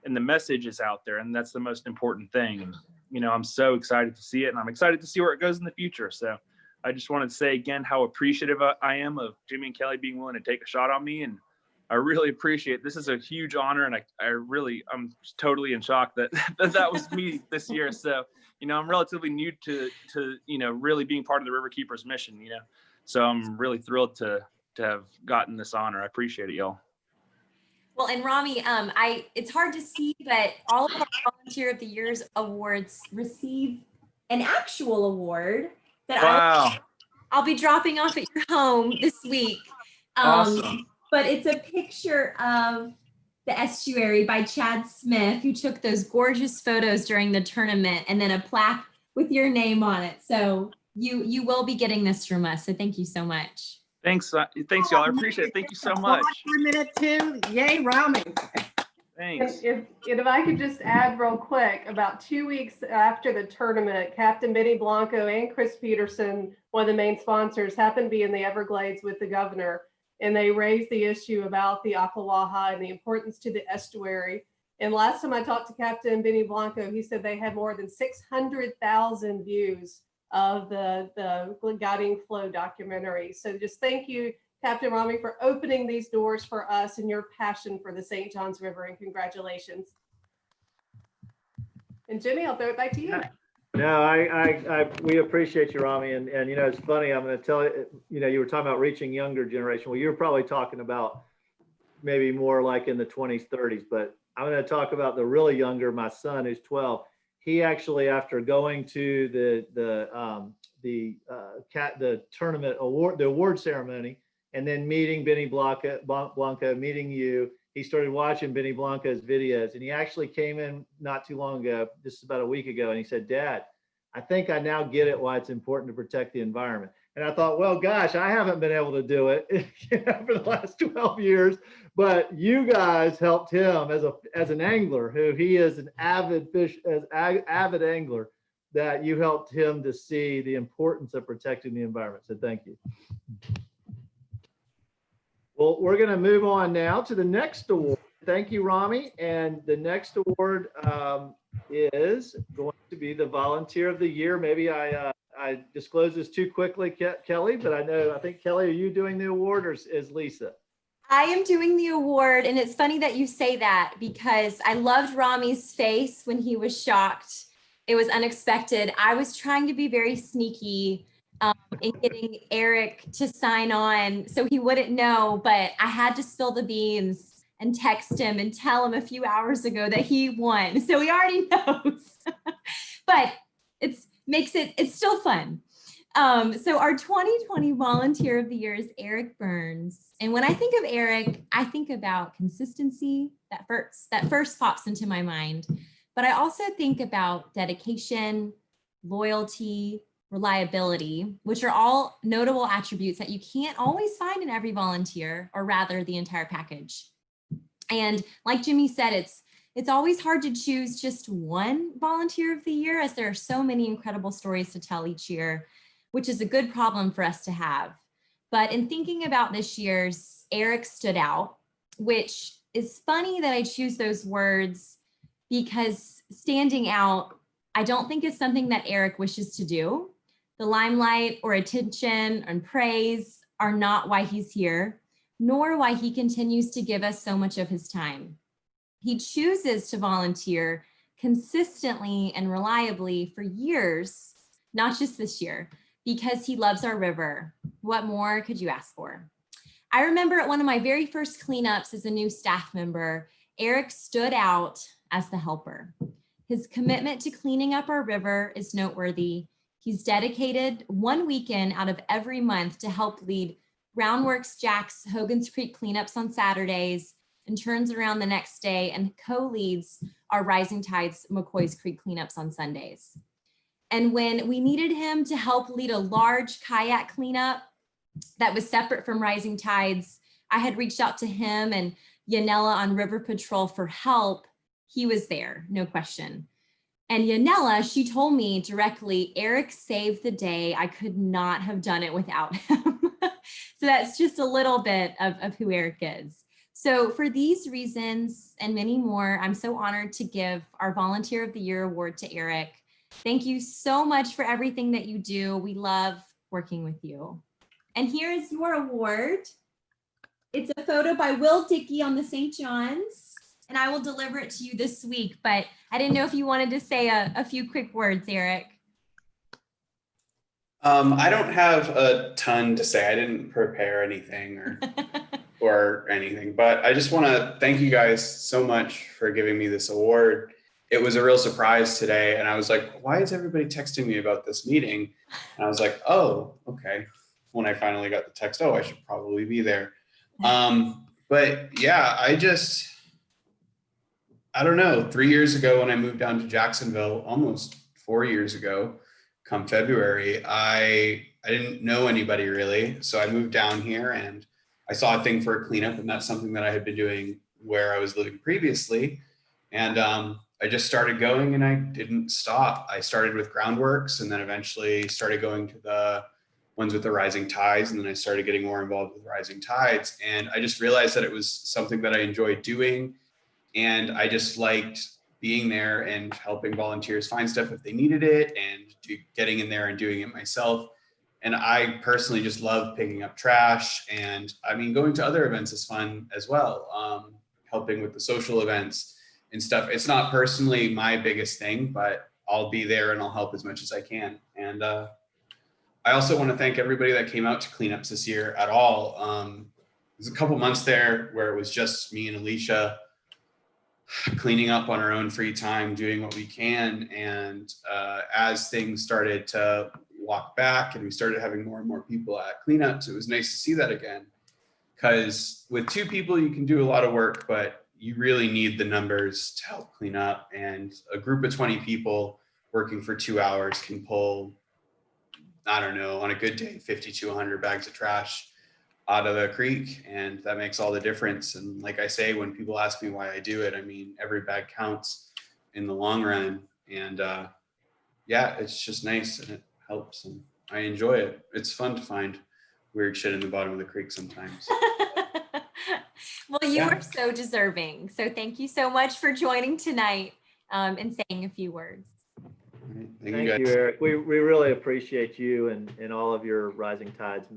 the message is out there. And that's the most important thing. And, I'm so excited to see it, and I'm excited to see where it goes in the future. So I just wanted to say again how appreciative I am of Jimmy and Kelly being willing to take a shot on me. And I really appreciate it. This is a huge honor. And I'm totally in shock that that was me this year. So, I'm relatively new to really being part of the Riverkeeper's mission, so I'm really thrilled to have gotten this honor. I appreciate it, y'all. Well, and Rami, it's hard to see, but all of our Volunteer of the Year's awards receive an actual award that Wow. I'll be dropping off at your home this week. Awesome. But it's a picture of the estuary by Chad Smith, who took those gorgeous photos during the tournament, and then a plaque with your name on it. So you will be getting this from us. So thank you so much. Thanks, y'all. I appreciate it. Thank you so much. For a minute too. Yay, Rami. Thanks. If I could just add real quick, about 2 weeks after the tournament, Captain Benny Blanco and Chris Peterson, one of the main sponsors, happened to be in the Everglades with the governor, and they raised the issue about the Akawaha and the importance to the estuary. And last time I talked to Captain Benny Blanco, he said they had more than 600,000 views of the Guiding Flow documentary. So just thank you, Captain Rami, for opening these doors for us and your passion for the St. Johns River, and congratulations. And Jimmy, I'll throw it back to you. No, we appreciate you, Rami. And you know, it's funny, I'm going to tell you, you know, you were talking about reaching younger generation. Well, you're probably talking about maybe more like in the 20s, 30s, but I'm going to talk about the really younger, my son who's 12. He actually, after going to the tournament award, the award ceremony, and then meeting Benny Blanco, meeting you, he started watching Benny Blanco's videos, and he actually came in not too long ago, just about a week ago, and he said, "Dad, I think I now get it why it's important to protect the environment." And I thought, well, gosh, I haven't been able to do it for the last 12 years, but you guys helped him as an angler, who he is an avid avid angler, that you helped him to see the importance of protecting the environment. So thank you. Well, we're going to move on now to the next award. Thank you, Rami. And the next award is going to be the Volunteer of the Year. Maybe I disclosed this too quickly, Kelly, but I think, Kelly, are you doing the award, or is Lisa? I am doing the award, and it's funny that you say that, because I loved Rami's face when he was shocked. It was unexpected. I was trying to be very sneaky in getting Eric to sign on so he wouldn't know, but I had to spill the beans and text him and tell him a few hours ago that he won. So he already knows, but it's still fun. So our 2020 Volunteer of the Year is Eric Burns. And when I think of Eric, I think about consistency. That first pops into my mind. But I also think about dedication, loyalty, reliability, which are all notable attributes that you can't always find in every volunteer, or rather the entire package. And like Jimmy said, it's always hard to choose just one Volunteer of the Year, as there are so many incredible stories to tell each year, which is a good problem for us to have. But in thinking about this year's, Eric stood out, which is funny that I choose those words, because standing out, I don't think is something that Eric wishes to do. The limelight or attention and praise are not why he's here, nor why he continues to give us so much of his time. He chooses to volunteer consistently and reliably for years, not just this year, because he loves our river. What more could you ask for? I remember at one of my very first cleanups as a new staff member, Eric stood out as the helper. His commitment to cleaning up our river is noteworthy. He's dedicated one weekend out of every month to help lead Groundworks Jack's Hogan's Creek cleanups on Saturdays, and turns around the next day and co-leads our Rising Tides McCoy's Creek cleanups on Sundays. And when we needed him to help lead a large kayak cleanup that was separate from Rising Tides, I had reached out to him and Yanela on River Patrol for help. He was there, no question. And Yanela, she told me directly, Eric saved the day. I could not have done it without him. So that's just a little bit of who Eric is. So for these reasons and many more, I'm so honored to give our Volunteer of the Year award to Eric. Thank you so much for everything that you do. We love working with you. And here is your award. It's a photo by Will Dickey on the St. John's, and I will deliver it to you this week, but I didn't know if you wanted to say a few quick words, Eric. I don't have a ton to say. I didn't prepare anything, or or anything, but I just want to thank you guys so much for giving me this award. It was a real surprise today, and I was like, why is everybody texting me about this meeting? And I was like, oh, okay. When I finally got the text, oh, I should probably be there. But yeah, I don't know, 3 years ago when I moved down to Jacksonville, almost 4 years ago, come February, I didn't know anybody really. So I moved down here and I saw a thing for a cleanup, and that's something that I had been doing where I was living previously. And I just started going and I didn't stop. I started with Groundworks and then eventually started going to the ones with the Rising Tides. And then I started getting more involved with Rising Tides. And I just realized that it was something that I enjoyed doing. And I just liked being there and helping volunteers find stuff if they needed it, and getting in there and doing it myself. And I personally just love picking up trash. And I mean, going to other events is fun as well. Helping with the social events and stuff. It's not personally my biggest thing, but I'll be there and I'll help as much as I can. And I also want to thank everybody that came out to cleanups this year at all. There's a couple months there where it was just me and Alicia cleaning up on our own free time, doing what we can. And as things started to walk back and we started having more and more people at cleanups, it was nice to see that again. Because with 2 people, you can do a lot of work, but you really need the numbers to help clean up. And a group of 20 people working for 2 hours can pull, I don't know, on a good day, 50 to 100 bags of trash out of the creek. And that makes all the difference. And like I say, when people ask me why I do it, I mean, every bag counts in the long run. And yeah, it's just nice and it helps and I enjoy it. It's fun to find weird shit in the bottom of the creek sometimes. Well, you are so deserving. So thank you so much for joining tonight and saying a few words. Thank you, Eric. We really appreciate you and all of your Rising Tides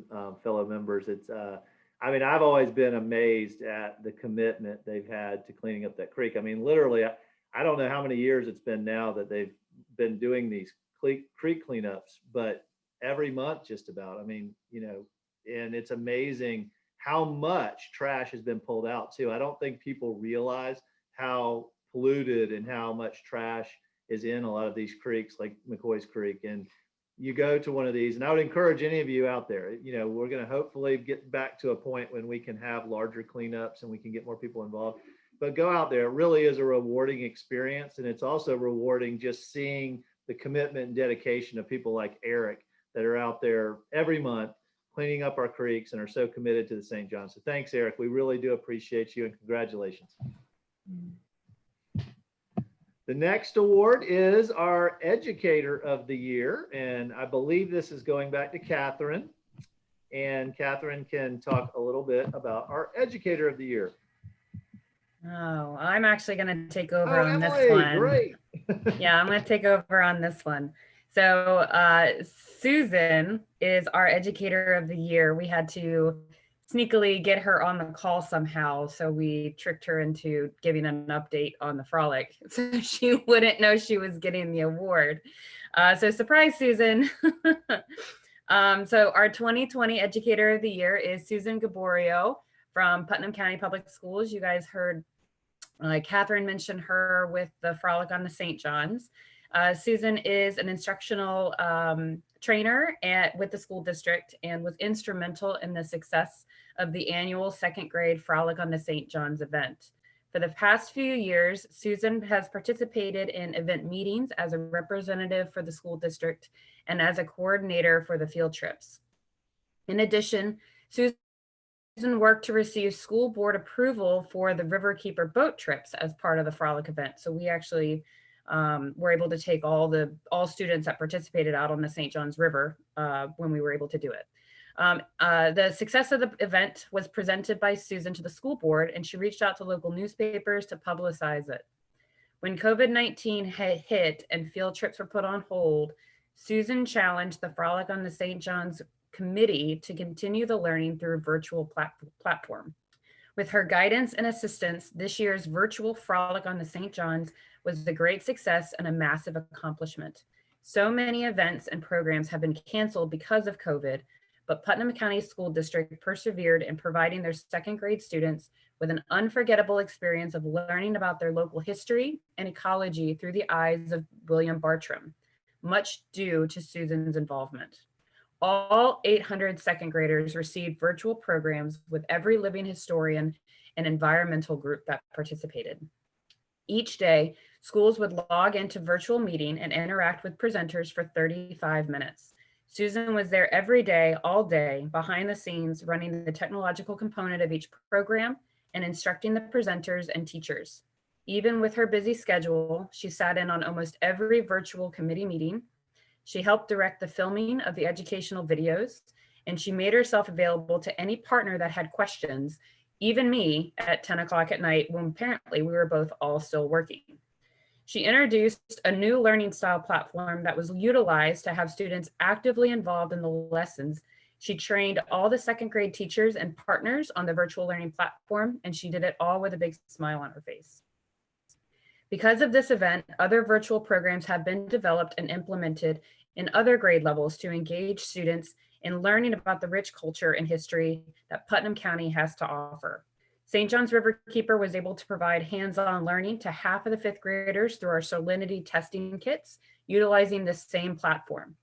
fellow members. It's I mean, I've always been amazed at the commitment they've had to cleaning up that creek. I mean, literally, I don't know how many years it's been now that they've been doing these creek cleanups, but every month just about. I mean, you know, and it's amazing how much trash has been pulled out too. I don't think people realize how polluted and how much trash is in a lot of these creeks like McCoy's Creek. And you go to one of these, and I would encourage any of you out there, you know, we're going to hopefully get back to a point when we can have larger cleanups and we can get more people involved, but go out there. It really is a rewarding experience. And it's also rewarding just seeing the commitment and dedication of people like Eric that are out there every month cleaning up our creeks and are so committed to the St. John. So thanks, Eric. We really do appreciate you and congratulations. The next award is our Educator of the Year. And I believe this is going back to Catherine. And Catherine can talk a little bit about our Educator of the Year. Oh, I'm actually going to take over on Emily, this one. Great. Yeah, I'm going to take over on this one. So Susan is our Educator of the Year. We had to sneakily get her on the call somehow. So we tricked her into giving an update on the frolic so she wouldn't know she was getting the award. So surprise, Susan. So our 2020 Educator of the Year is Susan Gaborio from Putnam County Public Schools. You guys heard Catherine mention her with the Frolic on the St. John's. Susan is an instructional trainer with the school district and was instrumental in the success of the annual 2nd grade Frolic on the St. John's event. For the past few years, Susan has participated in event meetings as a representative for the school district and as a coordinator for the field trips. In addition, Susan worked to receive school board approval for the Riverkeeper boat trips as part of the Frolic event. So we actually were able to take all students that participated out on the St. John's River when we were able to do it. The success of the event was presented by Susan to the school board, and she reached out to local newspapers to publicize it. When COVID-19 hit and field trips were put on hold, Susan challenged the Frolic on the St. John's committee to continue the learning through a virtual platform. With her guidance and assistance, this year's virtual Frolic on the St. John's was a great success and a massive accomplishment. So many events and programs have been canceled because of COVID, but Putnam County School District persevered in providing their second grade students with an unforgettable experience of learning about their local history and ecology through the eyes of William Bartram, much due to Susan's involvement. All 800 second graders received virtual programs with every living historian and environmental group that participated. Each day, schools would log into virtual meeting and interact with presenters for 35 minutes. Susan was there every day, all day, behind the scenes, running the technological component of each program and instructing the presenters and teachers. Even with her busy schedule, she sat in on almost every virtual committee meeting. She helped direct the filming of the educational videos, and she made herself available to any partner that had questions, even me at 10 o'clock at night when apparently we were both all still working. She introduced a new learning style platform that was utilized to have students actively involved in the lessons. She trained all the second grade teachers and partners on the virtual learning platform, and she did it all with a big smile on her face. Because of this event, other virtual programs have been developed and implemented in other grade levels to engage students in learning about the rich culture and history that Putnam County has to offer. St. John's Riverkeeper was able to provide hands-on learning to half of the fifth graders through our salinity testing kits, utilizing the same platform.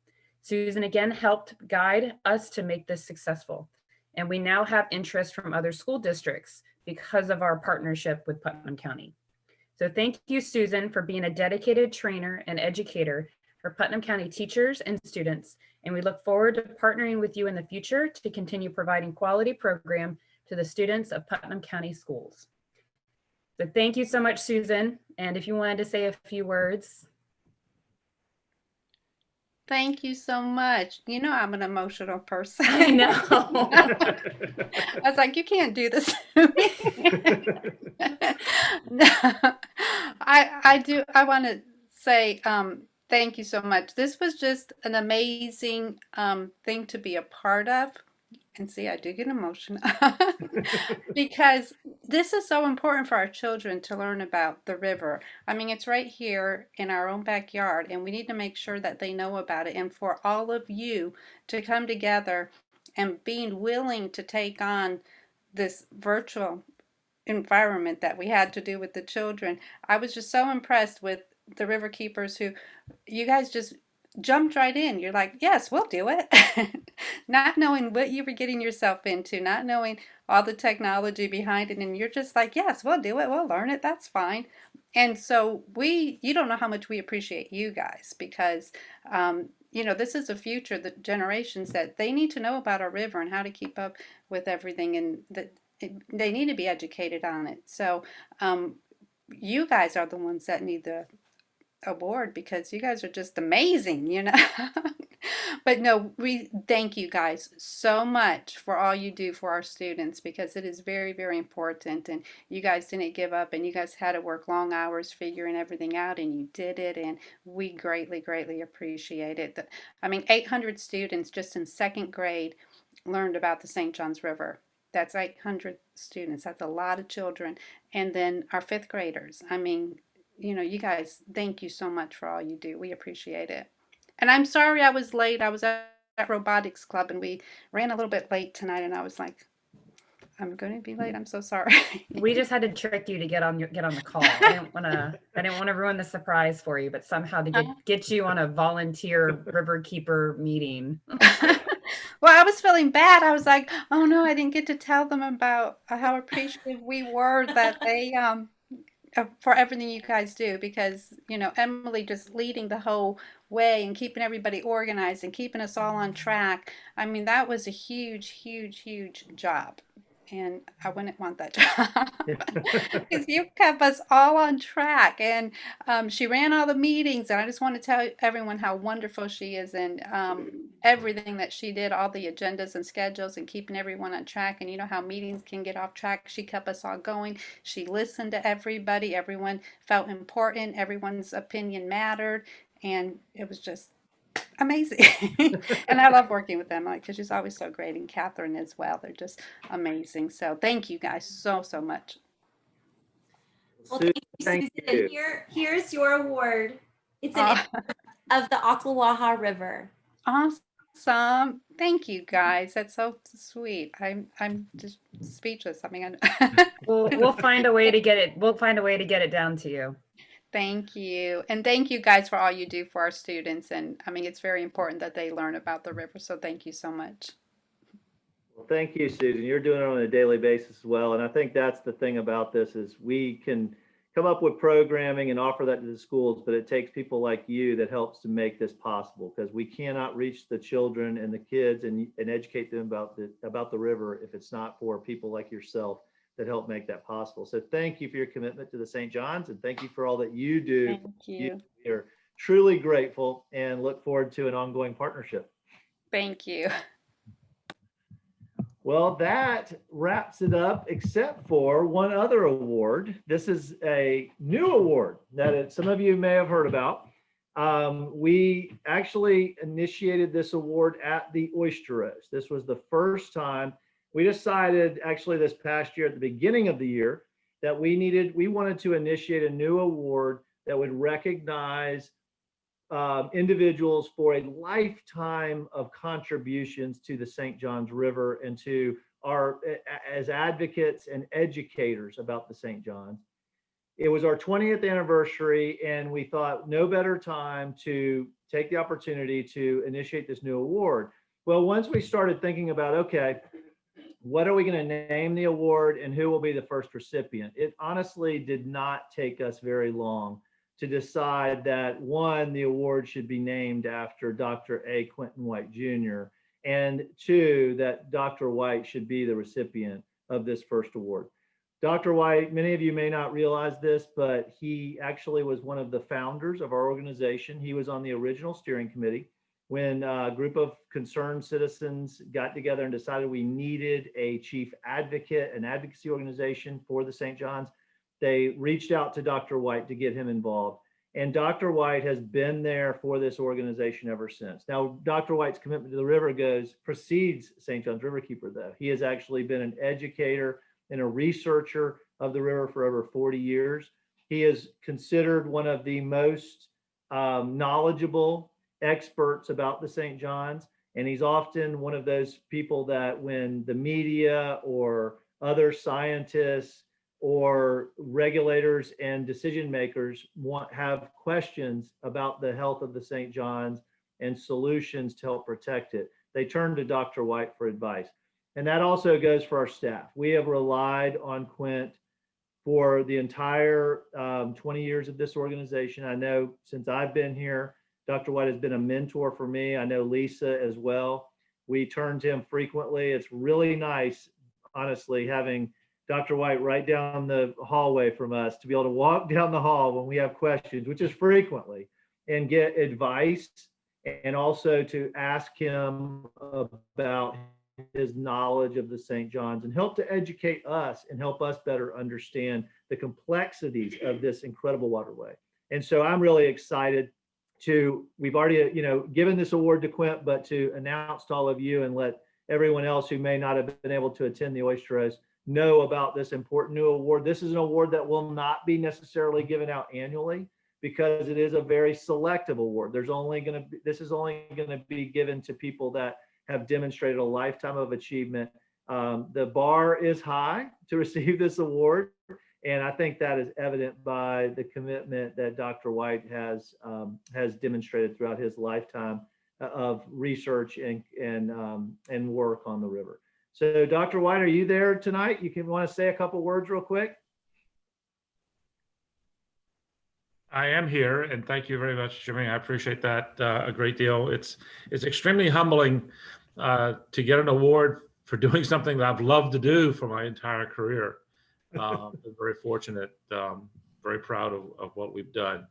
Susan again helped guide us to make this successful, and we now have interest from other school districts because of our partnership with Putnam County. So thank you, Susan, for being a dedicated trainer and educator for Putnam County teachers and students, and we look forward to partnering with you in the future to continue providing quality program to the students of Putnam County schools. So thank you so much, Susan. And if you wanted to say a few words. Thank you so much. You know, I'm an emotional person. I know. I was like, you can't do this to me. No, I want to say thank you so much. This was just an amazing thing to be a part of. And see, I do get emotional because this is so important for our children to learn about the river. I mean, it's right here in our own backyard, and we need to make sure that they know about it. And for all of you to come together and being willing to take on this virtual environment that we had to do with the children, I was just so impressed with the river keepers who, you guys just jumped right in. You're like, yes, we'll do it. Not knowing what you were getting yourself into, not knowing all the technology behind it. And you're just like, yes, we'll do it. We'll learn it. That's fine. And so you don't know how much we appreciate you guys because, you know, this is the future, the generations that they need to know about our river and how to keep up with everything. And they need to be educated on it. So you guys are the ones that need the award because you guys are just amazing, you know. But no, we thank you guys so much for all you do for our students because it is very, very important. And you guys didn't give up and you guys had to work long hours figuring everything out and you did it. And we greatly, greatly appreciate it. I mean, 800 students just in second grade learned about the St. John's River. That's 800 students. That's a lot of children. And then our fifth graders. I mean, you know, you guys, thank you so much for all you do. We appreciate it. And I'm sorry I was late. I was at robotics club and we ran a little bit late tonight and I was like, I'm going to be late. I'm so sorry. We just had to trick you to get on the call. I didn't want to ruin the surprise for you, but somehow to get you on a volunteer riverkeeper meeting. Well, I was feeling bad. I was like, oh no, I didn't get to tell them about how appreciative we were that they for everything you guys do because, you know, Emily just leading the whole way and keeping everybody organized and keeping us all on track. I mean, that was a huge, huge, huge job. And I wouldn't want that job because you kept us all on track. And she ran all the meetings. And I just want to tell everyone how wonderful she is and everything that she did, all the agendas and schedules and keeping everyone on track. And you know how meetings can get off track. She kept us all going. She listened to everybody. Everyone felt important. Everyone's opinion mattered. And it was just amazing. And I love working with them because she's always so great, and Catherine as well. They're just amazing. So thank you guys so much. Well, thank you, Susan. Here's your award. It's an of the Ocklawaha River. Awesome. Awesome. Thank you guys. That's so sweet. I'm just speechless. I mean, We'll find a way to get it. We'll find a way to get it down to you. thank you. And thank you guys for all you do for our students. And I mean, it's very important that they learn about the river. So thank you so much. Well, thank you, Susan. You're doing it on a daily basis as well. And I think that's the thing about this is we can come up with programming and offer that to the schools, but it takes people like you that helps to make this possible, because we cannot reach the children and the kids and educate them about the river if it's not for people like yourself that help make that possible. So thank you for your commitment to the St. John's, and thank you for all that you do. Thank you. We are truly grateful and look forward to an ongoing partnership. Thank you. Well, that wraps it up, except for one other award. This is a new award that some of you may have heard about. We actually initiated this award at the Oyster Roast. This was the first time we decided, actually this past year at the beginning of the year, that we wanted to initiate a new award that would recognize individuals for a lifetime of contributions to the St. John's River and to as advocates and educators about the St. John's. It was our 20th anniversary, and we thought no better time to take the opportunity to initiate this new award. Well, once we started thinking about, okay, what are we going to name the award and who will be the first recipient? It honestly did not take us very long to decide that, one, the award should be named after Dr. A. Quentin White Jr., and two, that Dr. White should be the recipient of this first award. Dr. White, many of you may not realize this, but he actually was one of the founders of our organization. He was on the original steering committee when a group of concerned citizens got together and decided we needed a chief advocate, an advocacy organization for the St. John's. They reached out to Dr. White to get him involved. And Dr. White has been there for this organization ever since. Now, Dr. White's commitment to the river precedes St. John's Riverkeeper, though. He has actually been an educator and a researcher of the river for over 40 years. He is considered one of the most knowledgeable experts about the St. John's. And he's often one of those people that when the media or other scientists or regulators and decision makers have questions about the health of the St. John's and solutions to help protect it, they turn to Dr. White for advice. And that also goes for our staff. We have relied on Quint for the entire 20 years of this organization. I know since I've been here, Dr. White has been a mentor for me. I know Lisa as well. We turn to him frequently. It's really nice, honestly, having Dr. White right down the hallway from us to be able to walk down the hall when we have questions, which is frequently, and get advice, and also to ask him about his knowledge of the St. John's and help to educate us and help us better understand the complexities of this incredible waterway. And so I'm really excited we've already, given this award to Quint, but to announce to all of you and let everyone else who may not have been able to attend the Oyster Roast know about this important new award. This is an award that will not be necessarily given out annually because it is a very selective award. This is only going to be given to people that have demonstrated a lifetime of achievement. The bar is high to receive this award, and I think that is evident by the commitment that Dr. White has demonstrated throughout his lifetime of research and work on the river. So, Dr. White, are you there tonight? You want to say a couple words real quick? I am here, and thank you very much, Jimmy. I appreciate that a great deal. It's extremely humbling to get an award for doing something that I've loved to do for my entire career. I'm very fortunate, very proud of what we've done.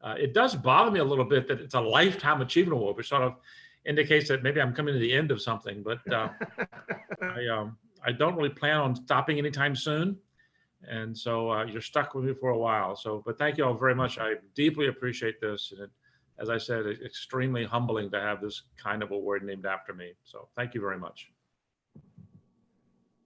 It does bother me a little bit that it's a lifetime achievement award, which sort of indicates that maybe I'm coming to the end of something, but I don't really plan on stopping anytime soon. And so you're stuck with me for a while. But thank you all very much. I deeply appreciate this. And as I said, it's extremely humbling to have this kind of award named after me. So thank you very much.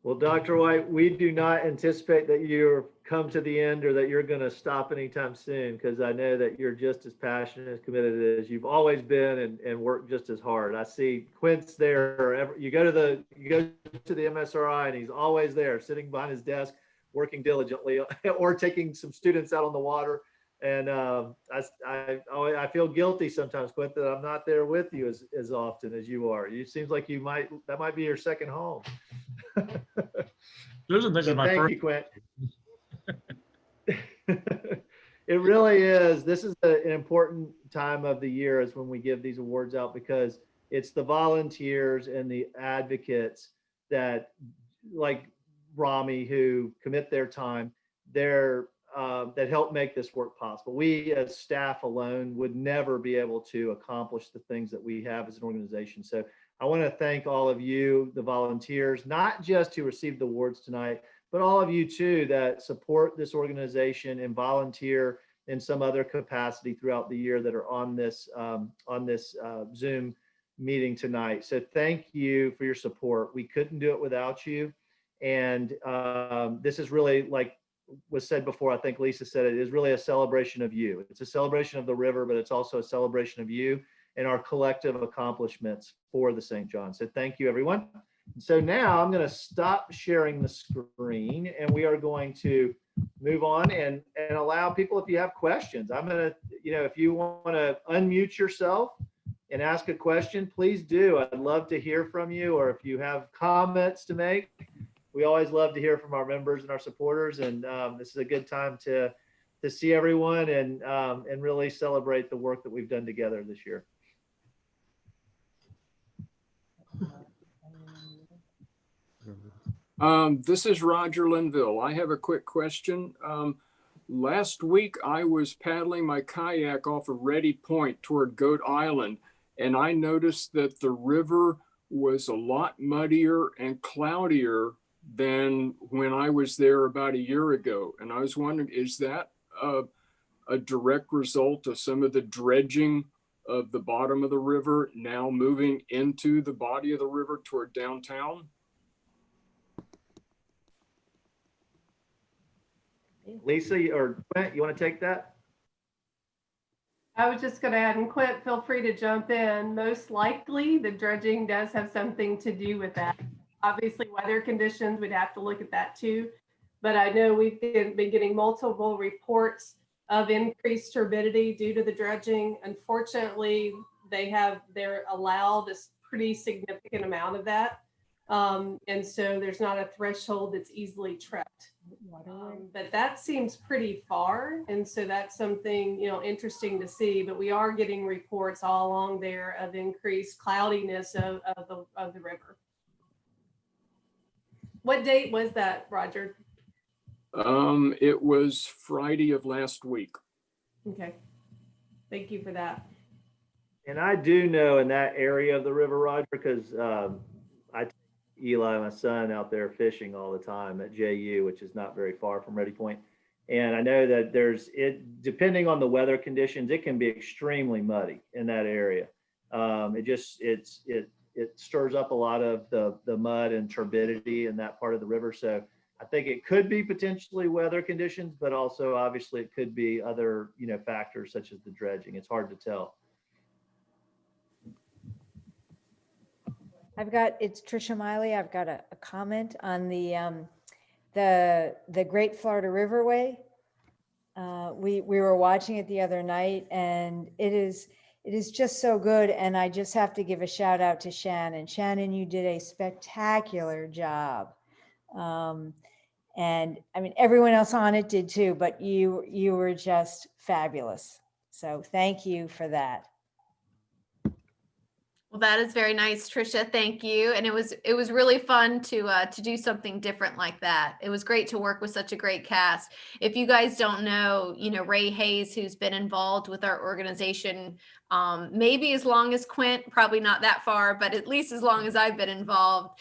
Well, Dr. White, we do not anticipate that you're come to the end or that you're going to stop anytime soon, because I know that you're just as passionate, as committed as you've always been, and work just as hard. I see Quint's there. You go to the MSRI and he's always there, sitting behind his desk, working diligently, or taking some students out on the water. And I feel guilty sometimes, Quint, that I'm not there with you as often as you are. It seems like that might be your second home. Susan, this is my Thank first. you, Quint. It really is. This is an important time of the year is when we give these awards out, because it's the volunteers and the advocates that, like Rami, who commit their time, that help make this work possible. We as staff alone would never be able to accomplish the things that we have as an organization. So I want to thank all of you, the volunteers, not just who received the awards tonight, but all of you too that support this organization and volunteer in some other capacity throughout the year that are on this Zoom meeting tonight. So thank you for your support. We couldn't do it without you. And this is really, like was said before, I think Lisa said it, is really a celebration of you. It's a celebration of the river, but it's also a celebration of you and our collective accomplishments for the St. John. So thank you, everyone. So now I'm going to stop sharing the screen, and we are going to move on and allow people, if you have questions, I'm going to, if you want to unmute yourself and ask a question, please do. I'd love to hear from you, or if you have comments to make. We always love to hear from our members and our supporters, and this is a good time to see everyone and really celebrate the work that we've done together this year. This is Roger Linville. I have a quick question. Last week, I was paddling my kayak off of Ready Point toward Goat Island, and I noticed that the river was a lot muddier and cloudier than when I was there about a year ago. And I was wondering, is that a direct result of some of the dredging of the bottom of the river now moving into the body of the river toward downtown? Lisa or Quint, you want to take that? I was just going to add, and Quint, feel free to jump in. Most likely the dredging does have something to do with that. Obviously weather conditions, we'd have to look at that too. But I know we've been getting multiple reports of increased turbidity due to the dredging. Unfortunately, they're allowed a pretty significant amount of that. And so there's not a threshold that's easily tripped. But that seems pretty far. And so that's something, interesting to see, but we are getting reports all along there of increased cloudiness of the river. What date was that, Roger? It was Friday of last week. Okay. Thank you for that. And I do know in that area of the river, Roger, because I take Eli, my son, out there fishing all the time at JU, which is not very far from Ready Point. And I know that depending on the weather conditions, it can be extremely muddy in that area. It stirs up a lot of the mud and turbidity in that part of the river. So I think it could be potentially weather conditions, but also obviously it could be other, factors such as the dredging. It's hard to tell. It's Tricia Miley. I've got a comment on the Great Florida Riverway. We were watching it the other night, and it is just so good. And I just have to give a shout out to Shannon. Shannon, you did a spectacular job. And I mean, everyone else on it did too, but you were just fabulous. So thank you for that. Well, that is very nice, Tricia. Thank you. And it was really fun to do something different like that. It was great to work with such a great cast. If you guys don't know, Ray Hayes, who's been involved with our organization, maybe as long as Quint, probably not that far, but at least as long as I've been involved,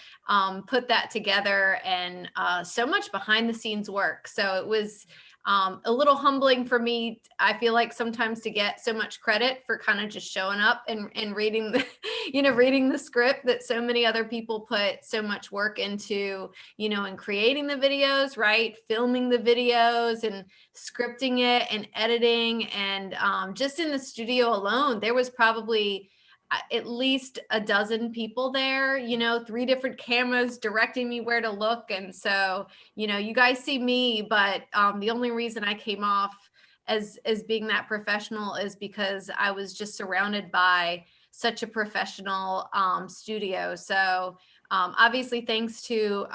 put that together, and so much behind the scenes work. So it was a little humbling for me. I feel like sometimes to get so much credit for kind of just showing up and reading the, reading the script that so many other people put so much work into, in creating the videos, right? Filming the videos and scripting it and editing. And just in the studio alone, there was probably at least a dozen people there, 3 different cameras directing me where to look. And so, you guys see me, but the only reason I came off as being that professional is because I was just surrounded by such a professional studio. So obviously thanks to,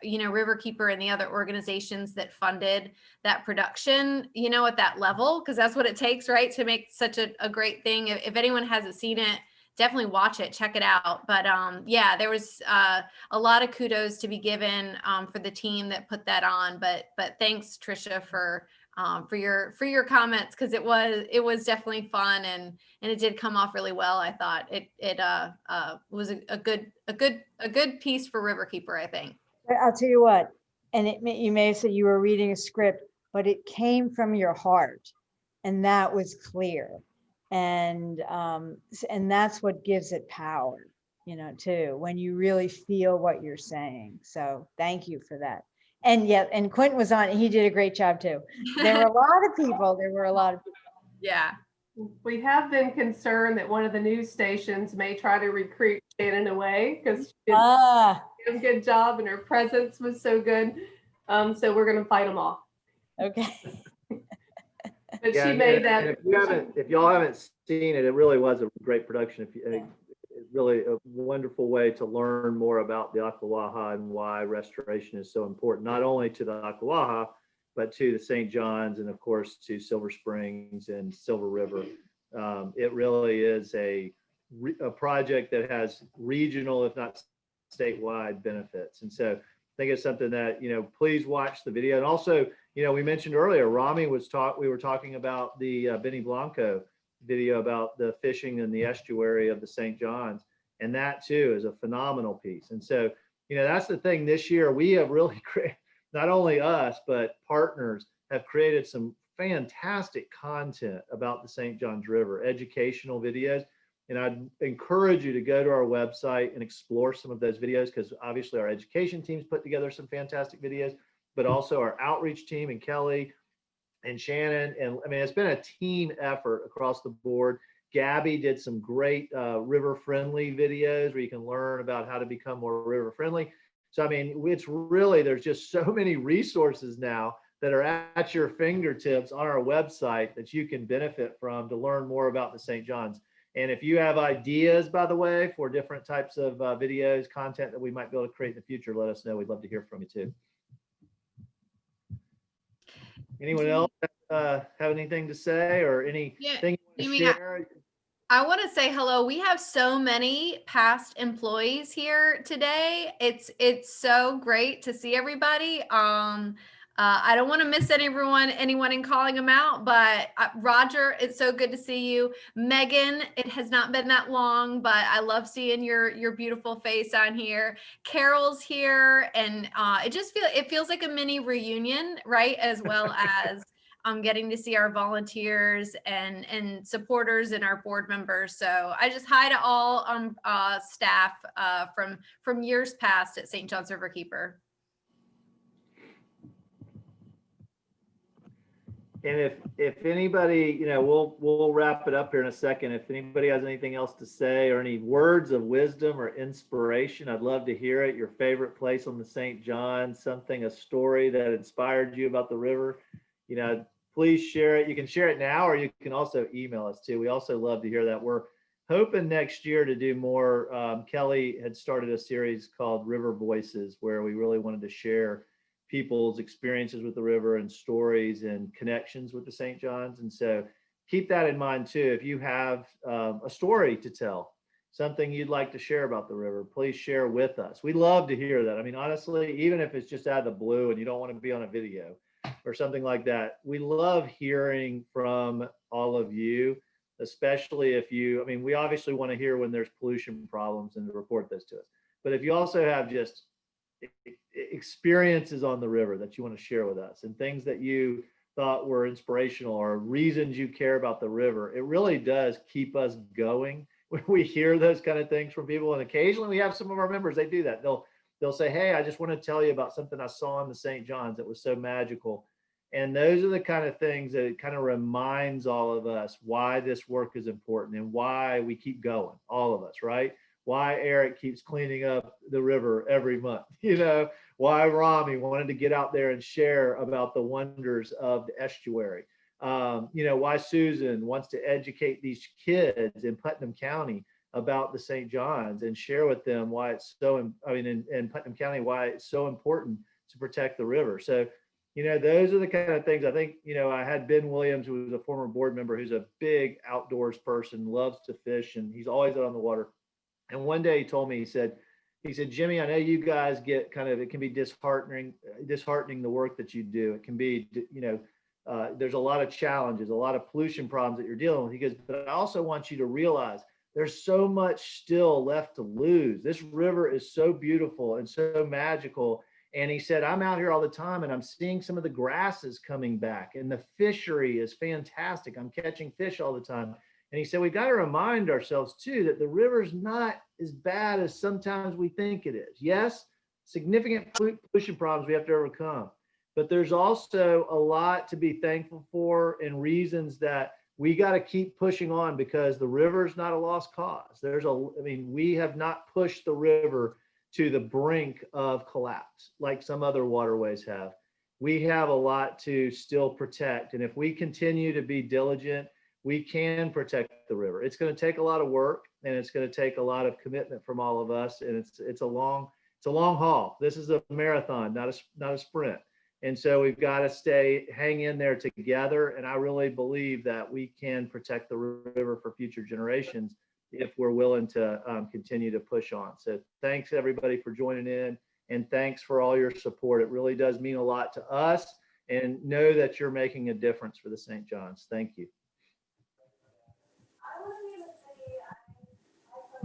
Riverkeeper and the other organizations that funded that production, at that level, because that's what it takes, right? To make such a great thing. If anyone hasn't seen it, definitely watch it, check it out. But yeah, there was a lot of kudos to be given for the team that put that on. But thanks, Trisha, for your comments, because it was definitely fun and it did come off really well. I thought it was a good piece for Riverkeeper, I think. I'll tell you what, and you may have said you were reading a script, but it came from your heart, and that was clear. And that's what gives it power, too, when you really feel what you're saying. So thank you for that. And yeah, and Quentin was on, and he did a great job too. There were a lot of people. Yeah. We have been concerned that one of the news stations may try to recruit Shannon away because she did a good job and her presence was so good. So we're going to fight them off. Okay. But Yeah, she made and that. if y'all haven't seen it, it really was a great production. Really a wonderful way to learn more about the Ocklawaha and why restoration is so important, not only to the Ocklawaha, but to the St. John's and of course to Silver Springs and Silver River. It really is a project that has regional, if not statewide, benefits. And so I think it's something that, please watch the video. And also, we mentioned earlier, Rami we were talking about the Benny Blanco video about the fishing in the estuary of the St. John's. And that too is a phenomenal piece. And so, that's the thing this year, we have really created, not only us, but partners have created some fantastic content about the St. John's River, educational videos. And I'd encourage you to go to our website and explore some of those videos, because obviously our education teams put together some fantastic videos, but also our outreach team and Kelly and Shannon. And I mean, it's been a team effort across the board. Gabby did some great river friendly videos where you can learn about how to become more river friendly. So, I mean, it's really, there's just so many resources now that are at your fingertips on our website that you can benefit from to learn more about the St. John's. And if you have ideas, by the way, for different types of videos, content that we might be able to create in the future, let us know. We'd love to hear from you too. Anyone else have anything to say or anything you want to share? I want to say hello. We have so many past employees here today. It's so great to see everybody. I don't want to miss anyone in calling them out, but Roger, it's so good to see you. Megan, it has not been that long, but I love seeing your beautiful face on here. Carol's here, and it feels like a mini reunion, right? As well as getting to see our volunteers and supporters and our board members. So I just hi to all staff from years past at St. John's Riverkeeper. And if anybody, we'll wrap it up here in a second. If anybody has anything else to say or any words of wisdom or inspiration, I'd love to hear it. Your favorite place on the St. John's, a story that inspired you about the river, please share it. You can share it now, or you can also email us too. We also love to hear that. We're hoping next year to do more. Kelly had started a series called River Voices, where we really wanted to share people's experiences with the river and stories and connections with the St. John's. And so keep that in mind too. If you have a story to tell, something you'd like to share about the river, please share with us. We love to hear that. I mean, honestly, even if it's just out of the blue and you don't want to be on a video or something like that, we love hearing from all of you, especially if we obviously want to hear when there's pollution problems and to report those to us. But if you also have just experiences on the river that you want to share with us and things that you thought were inspirational or reasons you care about the river. It really does keep us going when we hear those kind of things from people. And occasionally we have some of our members, they do that. They'll say, hey, I just want to tell you about something I saw in the St. John's that was so magical. And those are the kind of things that it kind of reminds all of us why this work is important and why we keep going, all of us, right? Why Eric keeps cleaning up the river every month, you know, why Rami wanted to get out there and share about the wonders of the estuary. You know, why Susan wants to educate these kids in Putnam County about the St. John's and share with them why it's so, in Putnam County, why it's so important to protect the river. So, you know, those are the kind of things I think, you know, I had Ben Williams, who was a former board member, who's a big outdoors person, loves to fish, and he's always out on the water. And one day he told me, he said, Jimmy, I know you guys get kind of, it can be disheartening the work that you do. It can be, you know, there's a lot of challenges, a lot of pollution problems that you're dealing with. He goes, but I also want you to realize there's so much still left to lose. This river is so beautiful and so magical. And he said, I'm out here all the time and I'm seeing some of the grasses coming back and the fishery is fantastic. I'm catching fish all the time. And he said, we got to remind ourselves too, that the river's not as bad as sometimes we think it is. Yes, significant pollution problems we have to overcome, but there's also a lot to be thankful for and reasons that we got to keep pushing on, because the river is not a lost cause. We have not pushed the river to the brink of collapse like some other waterways have. We have a lot to still protect. And if we continue to be diligent, we can protect the river. It's going to take a lot of work and it's going to take a lot of commitment from all of us. And it's a long haul. This is a marathon, not a sprint. And so we've got to hang in there together. And I really believe that we can protect the river for future generations if we're willing to continue to push on. So thanks everybody for joining in, and thanks for all your support. It really does mean a lot to us, and know that you're making a difference for the St. John's. Thank you.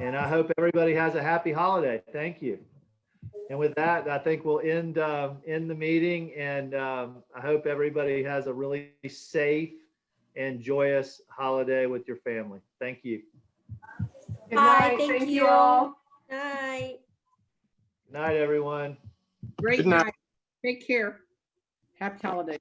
And I hope everybody has a happy holiday. Thank you. And with that, I think we'll end the meeting, and I hope everybody has a really safe and joyous holiday with your family. Thank you. Good night. Bye, Thank you all. Night. Good night, everyone. Great Good night. night. Take care. Happy holidays.